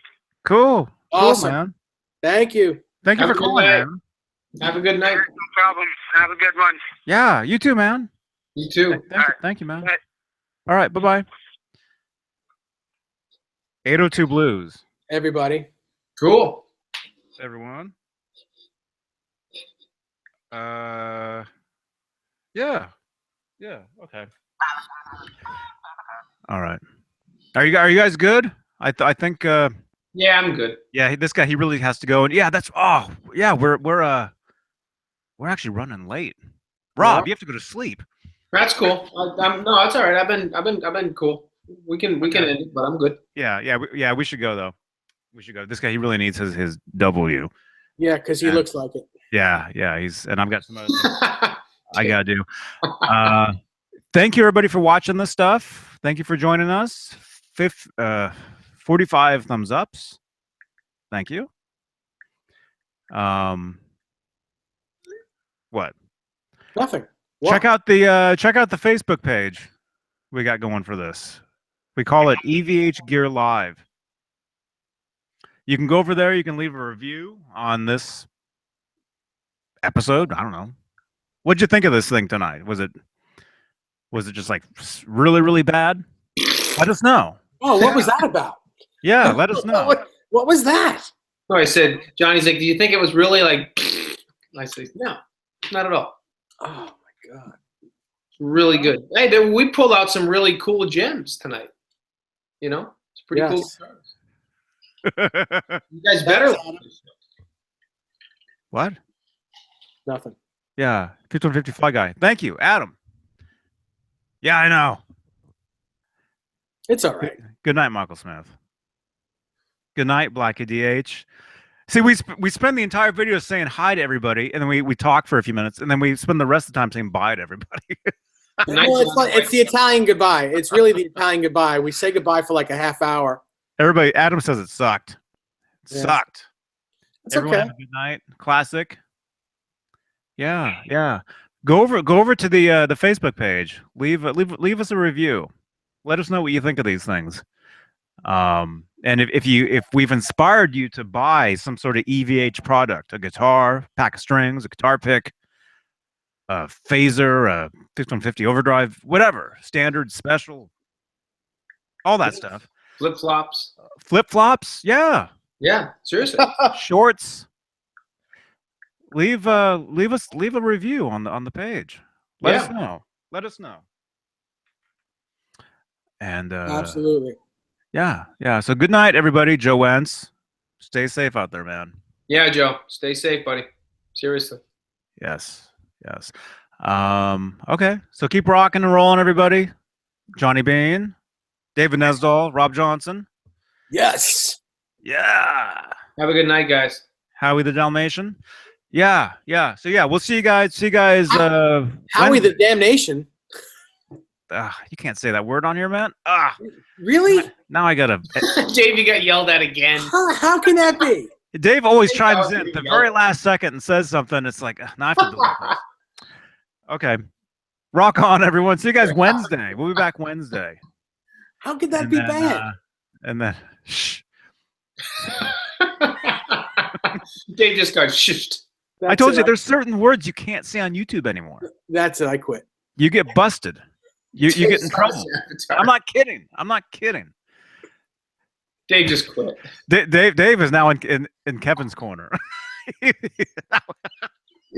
Cool. Awesome. Cool, man. Thank you. Thank you Have for a good calling, night. man. Have a good night. No problem. Have a good one. Yeah, you too, man. You too. Thank you, man. Bye. All right, bye-bye. 802 Blues. Everybody. Cool. Everyone. Yeah. Okay. All right. Are you guys good? I think. Yeah, I'm good. Yeah, this guy, he really has to go, and yeah, we're actually running late. Rob, you have to go to sleep. That's cool. No, it's all right. I've been cool. We can end it, but I'm good. Yeah, we should go though. We should go. This guy, he really needs his W. Yeah, because he looks like it. Yeah, and I've got some other things I gotta do. Thank you everybody for watching this stuff. Thank you for joining us. 45 thumbs ups. Thank you. What? Nothing. Check out the Facebook page we got going for this. We call it EVH Gear Live. You can go over there. You can leave a review on this episode. I don't know. What'd you think of this thing tonight? Was it just like really, really bad? Let us know. Oh, what was that about? Yeah, let us know. What was that? So I said, Johnny's like, do you think it was really like? I said, no, not at all. Oh my god. Really good. Hey, we pulled out some really cool gems tonight. You know, it's pretty cool. You guys better. What? Nothing. Yeah, 5155 guy. Thank you, Adam. Yeah, I know. It's all right. Good night, Michael Smith. Good night, Blackie DH. See, we spend the entire video saying hi to everybody, and then we talk for a few minutes, and then we spend the rest of the time saying bye to everybody. Well, it's the Italian goodbye. It's really the Italian goodbye. We say goodbye for like a half hour. Everybody, Adam says it sucked. Yeah. Sucked. It's Everyone okay. have a good night. Classic. Yeah. Go over to the Facebook page. Leave us a review. Let us know what you think of these things. And if we've inspired you to buy some sort of EVH product, a guitar, pack of strings, a guitar pick, a phaser, a 5150 overdrive, whatever, standard, special, all that stuff. Flip-flops. Flip-flops, yeah. Yeah, seriously. Shorts. Leave a review on the page. Let us know. And Absolutely. Yeah. So good night, everybody. Joe Wentz. Stay safe out there, man. Yeah, Joe. Stay safe, buddy. Seriously. Yes. Okay. So keep rocking and rolling, everybody. Johnny Beane, David Nesdall, Rob Johnson. Yes. Yeah. Have a good night, guys. Howie the Dalmatian. Yeah. So yeah, we'll see you guys. Howie Wednesday. the Damnation. You can't say that word on here, man. Really? Now I gotta. Dave, you got yelled at again. How can that be? Dave always chimes in at the very last second and says something. It's like, now I have to delete this. Okay. Rock on, everyone. See you guys Wednesday. We'll be back Wednesday. How could that be bad? And then, shh. Dave just got shushed. I told you there's certain words you can't say on YouTube anymore. That's it. I quit. You get busted. You get in trouble. I'm not kidding. Dave just quit. Dave is now in Kevin's corner.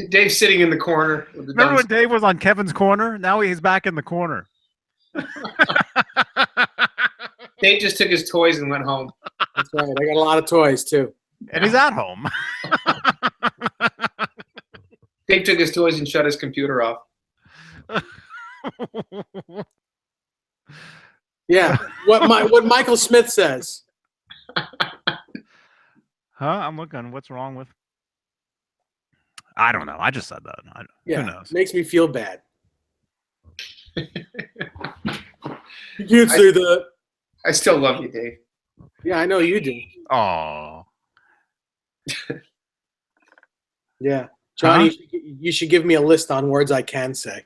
Dave's sitting in the corner. With the Remember when Dave was on Kevin's corner? Now he's back in the corner. Dave just took his toys and went home. That's right. I got a lot of toys too. And he's at home. Dave took his toys and shut his computer off. Yeah. What Michael Smith says. Huh? I'm looking. What's wrong with? I don't know. I just said that. Yeah. Who knows? Makes me feel bad. You can't say that. I still love you, Dave. Yeah, I know you do. Oh. Yeah. Johnny, Huh? you should give me a list on words I can say.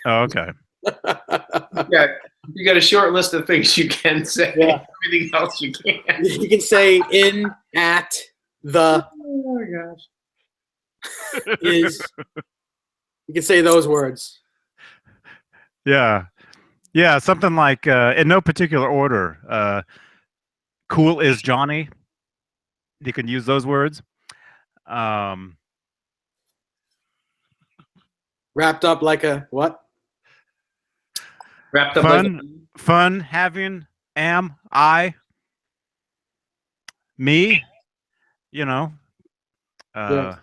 Oh, okay. Yeah, you got a short list of things you can say. Yeah. Everything else you can't. You can say in, at, the, Oh my gosh. is. You can say those words. Yeah. Yeah. Something like in no particular order. Cool is Johnny. You can use those words. Wrapped up like a what? Wrapped up Fun, having, am, I, me, you know. Yeah.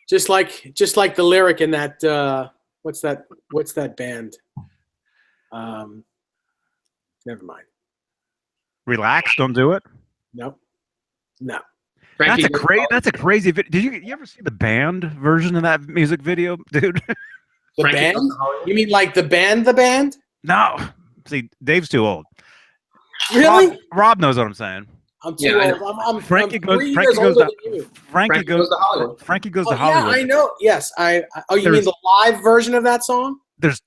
Just like the lyric in that what's that band? Never mind. Relax, don't do it. Nope. No. Frankie That's a crazy video. Did you ever see the band version of that music video, dude? The Frankie band? Goes to Hollywood. You mean like the band? The band? No. See, Dave's too old. Really? Rob knows what I'm saying. I'm too Yeah, I old. I'm Frankie I'm goes. 3 Frankie years goes older to. than you. Frankie goes to Hollywood. Frankie goes Oh, to Hollywood. yeah, I know. Yes, I. Oh, you mean There's- the live version of that song? There's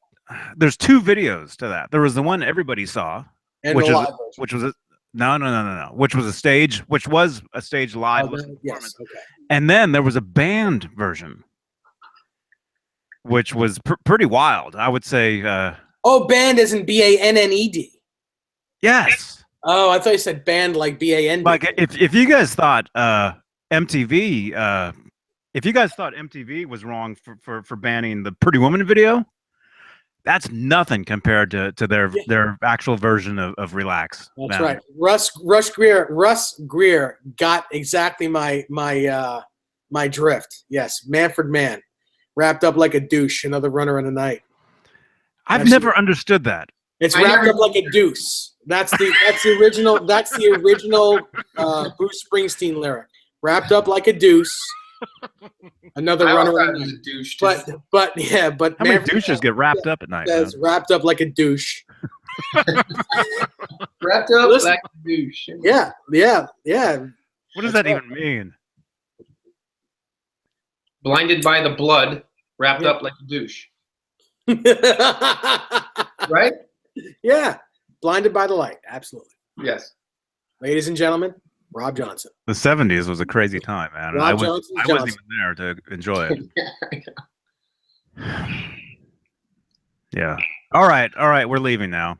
2 videos to that. There was the one everybody saw, And which the is live version. which was a no, which was a stage live, Oh, performance. yes. Okay. And then there was a band version, which was pretty wild. I would say, Oh, band isn't BANNED. yes. Oh, I thought you said band like BAND. Like if you guys thought MTV, if you guys thought MTV was wrong for banning the Pretty Woman video, that's nothing compared to their actual version of Relax. That's right. Russ Greer got exactly my drift. Yes, Manfred Mann, wrapped up like a douche. Another runner in the night. I've never understood that. It's I wrapped never- up like a deuce. That's the original. That's the original Bruce Springsteen lyric. Wrapped up like a deuce. Another I runner always in thought the it was night. a douche. Too. But How many Manfred douches Mann get wrapped up at night? Man? says wrapped up like a douche. Wrapped up Listen. like a douche. Yeah. What does That's that right. even mean? Blinded by the blood, wrapped Yeah. up like a douche. Right? Yeah. Blinded by the light. Absolutely. Yes. Ladies and gentlemen, Rob Johnson. The 70s was a crazy time, man. Rob I Johnson's wasn't Johnson. even there to enjoy it. Yeah. All right. We're leaving now.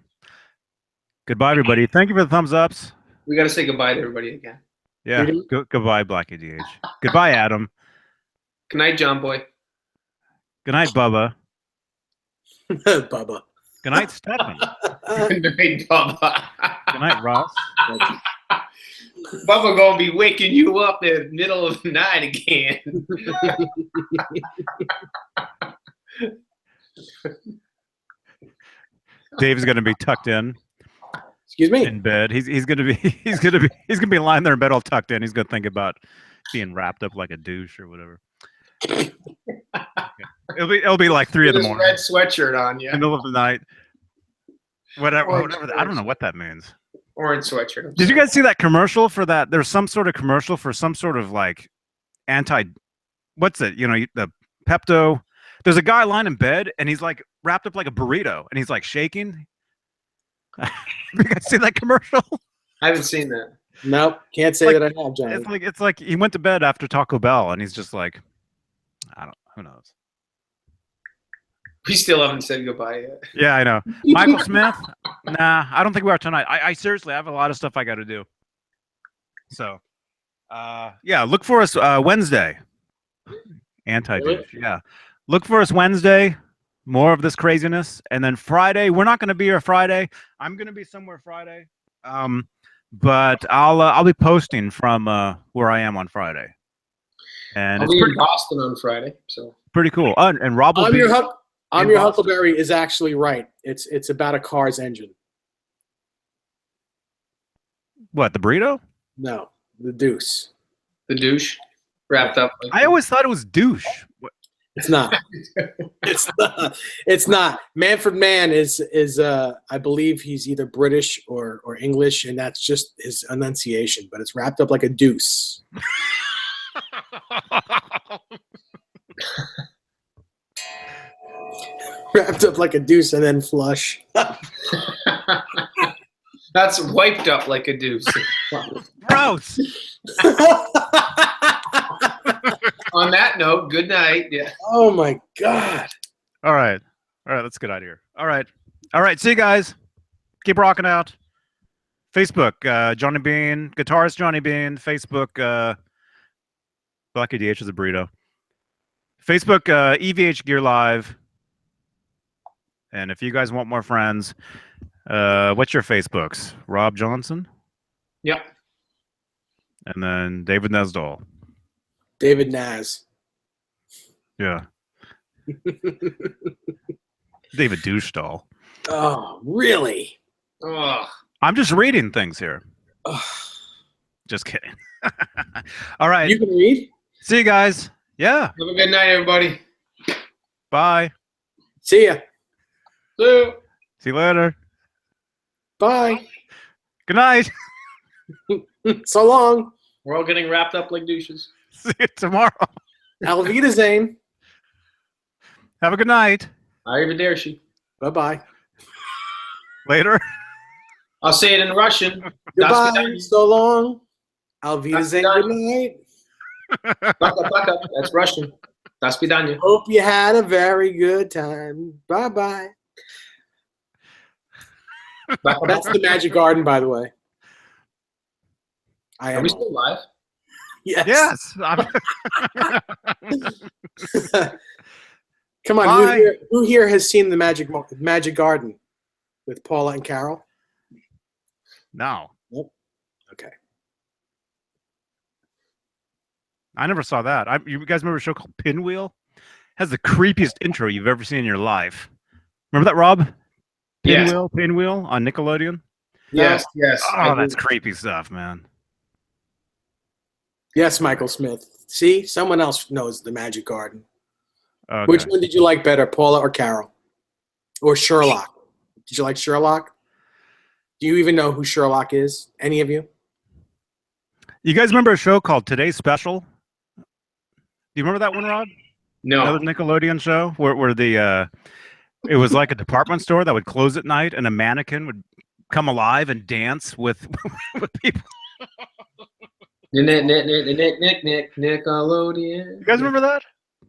Goodbye, everybody. Thank you for the thumbs ups. We got to say goodbye to everybody again. Yeah. Really? Goodbye, Blackie DH. Goodbye, Adam. Good night, John Boy. Good night, Bubba. Bubba. Good night, Stefan. Good night, Bubba. Good night, Ross. Bubba gonna be waking you up in the middle of the night again. Dave's gonna be tucked in Excuse me. bed. He's gonna be lying there in bed all tucked in. He's gonna think about being wrapped up like a douche or whatever. Okay. It'll be like 3 in the This morning, red sweatshirt on you. middle of the night. Whatever. Orange I don't know what that means. Orange sweatshirt. I'm Did you sorry. guys see that commercial for that? There's some sort of commercial for some sort of like what's it? You know, the Pepto. There's a guy lying in bed and he's like wrapped up like a burrito and he's like shaking. You guys see that commercial? I haven't seen that. Nope. Can't say Like, that I have, Johnny. It's like he went to bed after Taco Bell and he's just like, who knows? We still haven't said goodbye yet. Yeah, I know. Michael Smith? Nah, I don't think we are tonight. I seriously I have a lot of stuff I got to do. So, yeah, look for us Wednesday. Anti-douche. Really? Yeah. Look for us Wednesday. more of this craziness. And then Friday, we're not going to be here Friday. I'm going to be somewhere Friday. But I'll be posting from where I am on Friday. And I'll it's be pretty in Boston on Friday, so pretty cool. And Rob will I'm be your in Boston. Huckleberry is actually right. It's about a car's engine. What, the burrito? No, the deuce. the douche wrapped up. Like I always thought it was douche. It's not. It's not. It's not. Manfred Mann is I believe he's either British or English, and that's just his enunciation. But it's wrapped up like a deuce. Wrapped up like a deuce and then flush. That's wiped up like a deuce. Gross. On that note, good night. Yeah. Oh my God. All right. Let's get out of here. All right. See you guys. Keep rocking out. Facebook, Johnny Beane, guitarist Johnny Beane. Facebook, Black EDH is a burrito. Facebook, EVH Gear Live. And if you guys want more friends, what's your Facebooks? Rob Johnson? Yep. And then David Nesdall. David Naz. Yeah. David Douchedall. Oh, really? Oh, I'm just reading things here. Ugh. Just kidding. All right. You can read? See you guys. Yeah. have a good night, everybody. Bye. See ya. See See you later. Bye. Good night. So long. We're all getting wrapped up like douches. See you tomorrow. Alvidazain. Have a good night. Arrivederci. Bye-bye. Later. I'll say it in Russian. Goodbye. So long. Alvidazain. Good night. Пока. That's Russian. До свидания. Hope you had a very good time. Bye-bye. That's the Magic Garden, by the way. I Are am. we still live? Yes. Yes. Come on. Bye. Who here has seen the Magic Garden with Paula and Carol? No. Okay. I never saw that. You guys remember a show called Pinwheel? Has the creepiest intro you've ever seen in your life. Remember that, Rob? Yes. Pinwheel on Nickelodeon? Yes. Oh, that's creepy stuff, man. Yes, Michael Smith. See, someone else knows the Magic Garden. Okay. Which one did you like better, Paula or Carol? Or Sherlock? Did you like Sherlock? Do you even know who Sherlock is? Any of you? You guys remember a show called Today's Special? Do you remember that one, Rob? No. Another Nickelodeon show where the it was like a department store that would close at night and a mannequin would come alive and dance with with people. Nickelodeon. You guys remember that?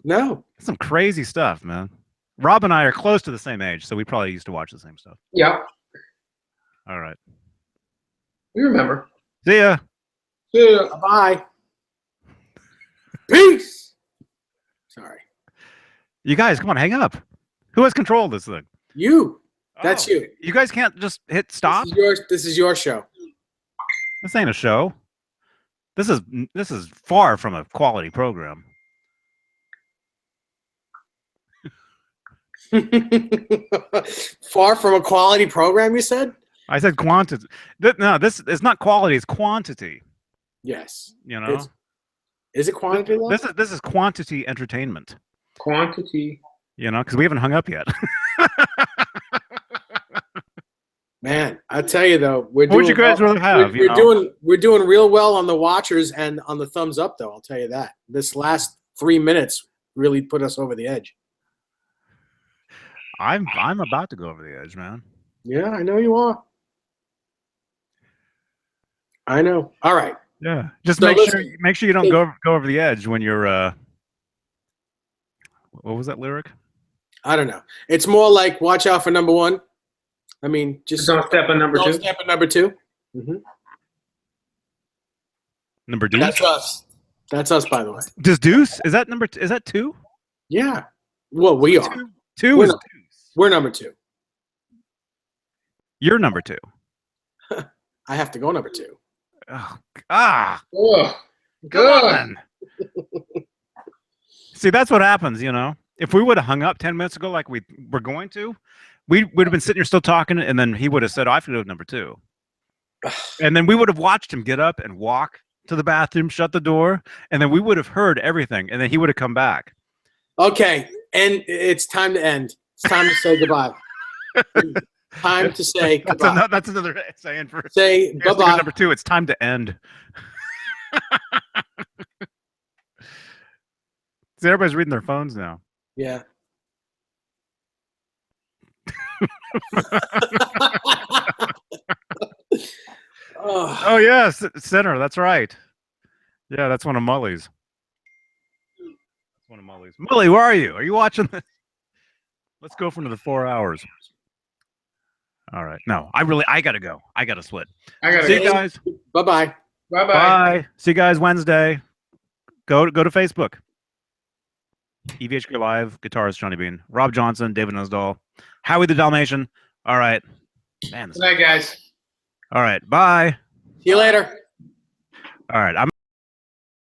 No. Some crazy stuff, man. Rob and I are close to the same age, so we probably used to watch the same stuff. Yeah, All right. we remember. See ya. Yeah. Bye. Peace. Sorry. You guys, come on, hang up. Who has control of this thing? You. That's Oh, you. You guys can't just hit stop? This is your show. This ain't a show. This is far from a quality program. Far from a quality program, you said? I said quantity. No, this is not quality, it's quantity. Yes. You know? Is it quantity? though? This is quantity entertainment. Quantity. You know, because we haven't hung up yet. Man, I tell you though, we're What doing would you guys rather have? we're doing real well on the watchers and on the thumbs up though, I'll tell you that. This last 3 minutes really put us over the edge. I'm about to go over the edge, man. Yeah, I know you are. I know. All right. Yeah. Just So make sure you don't go over the edge when you're what was that lyric? I don't know. It's more like watch out for number one. I mean, just Don't step on number don't two. step at number two. Mm-hmm. Number deuce? That's us. That's us, by the way. Does deuce? Is that is that two? Yeah. Well, we are. 2 We're is not- deuce. We're number 2. You're number 2. I have to go number 2. Oh, Oh, come good. on. See, that's what happens, you know. If we would have hung up 10 minutes ago like we were going to, we would have been sitting here still talking, and then he would have said, oh, I have to go to number 2. And then we would have watched him get up and walk to the bathroom, shut the door, and then we would have heard everything, and then he would have come back. Okay, and it's time to end. It's time to say goodbye. Time to say goodbye. That's another saying for Say bye-bye. number 2. It's time to end. See, everybody's reading their phones now. Yeah. Oh yes, center. That's right. Yeah, that's one of Mully's. That's one of Mully's. Mully, where are you? Are you watching this? Let's go for another 4 hours. All right. No, I gotta go. I gotta split. I gotta See you go. guys. Bye-bye. Bye-bye. Bye. See you guys Wednesday. Go to Facebook. EVH Live, guitarist Johnny Beane, Rob Johnson, David Nussdahl, Howie the Dalmatian. All right. Man. Good night, guys. All right. Bye. See you later. All right. I'm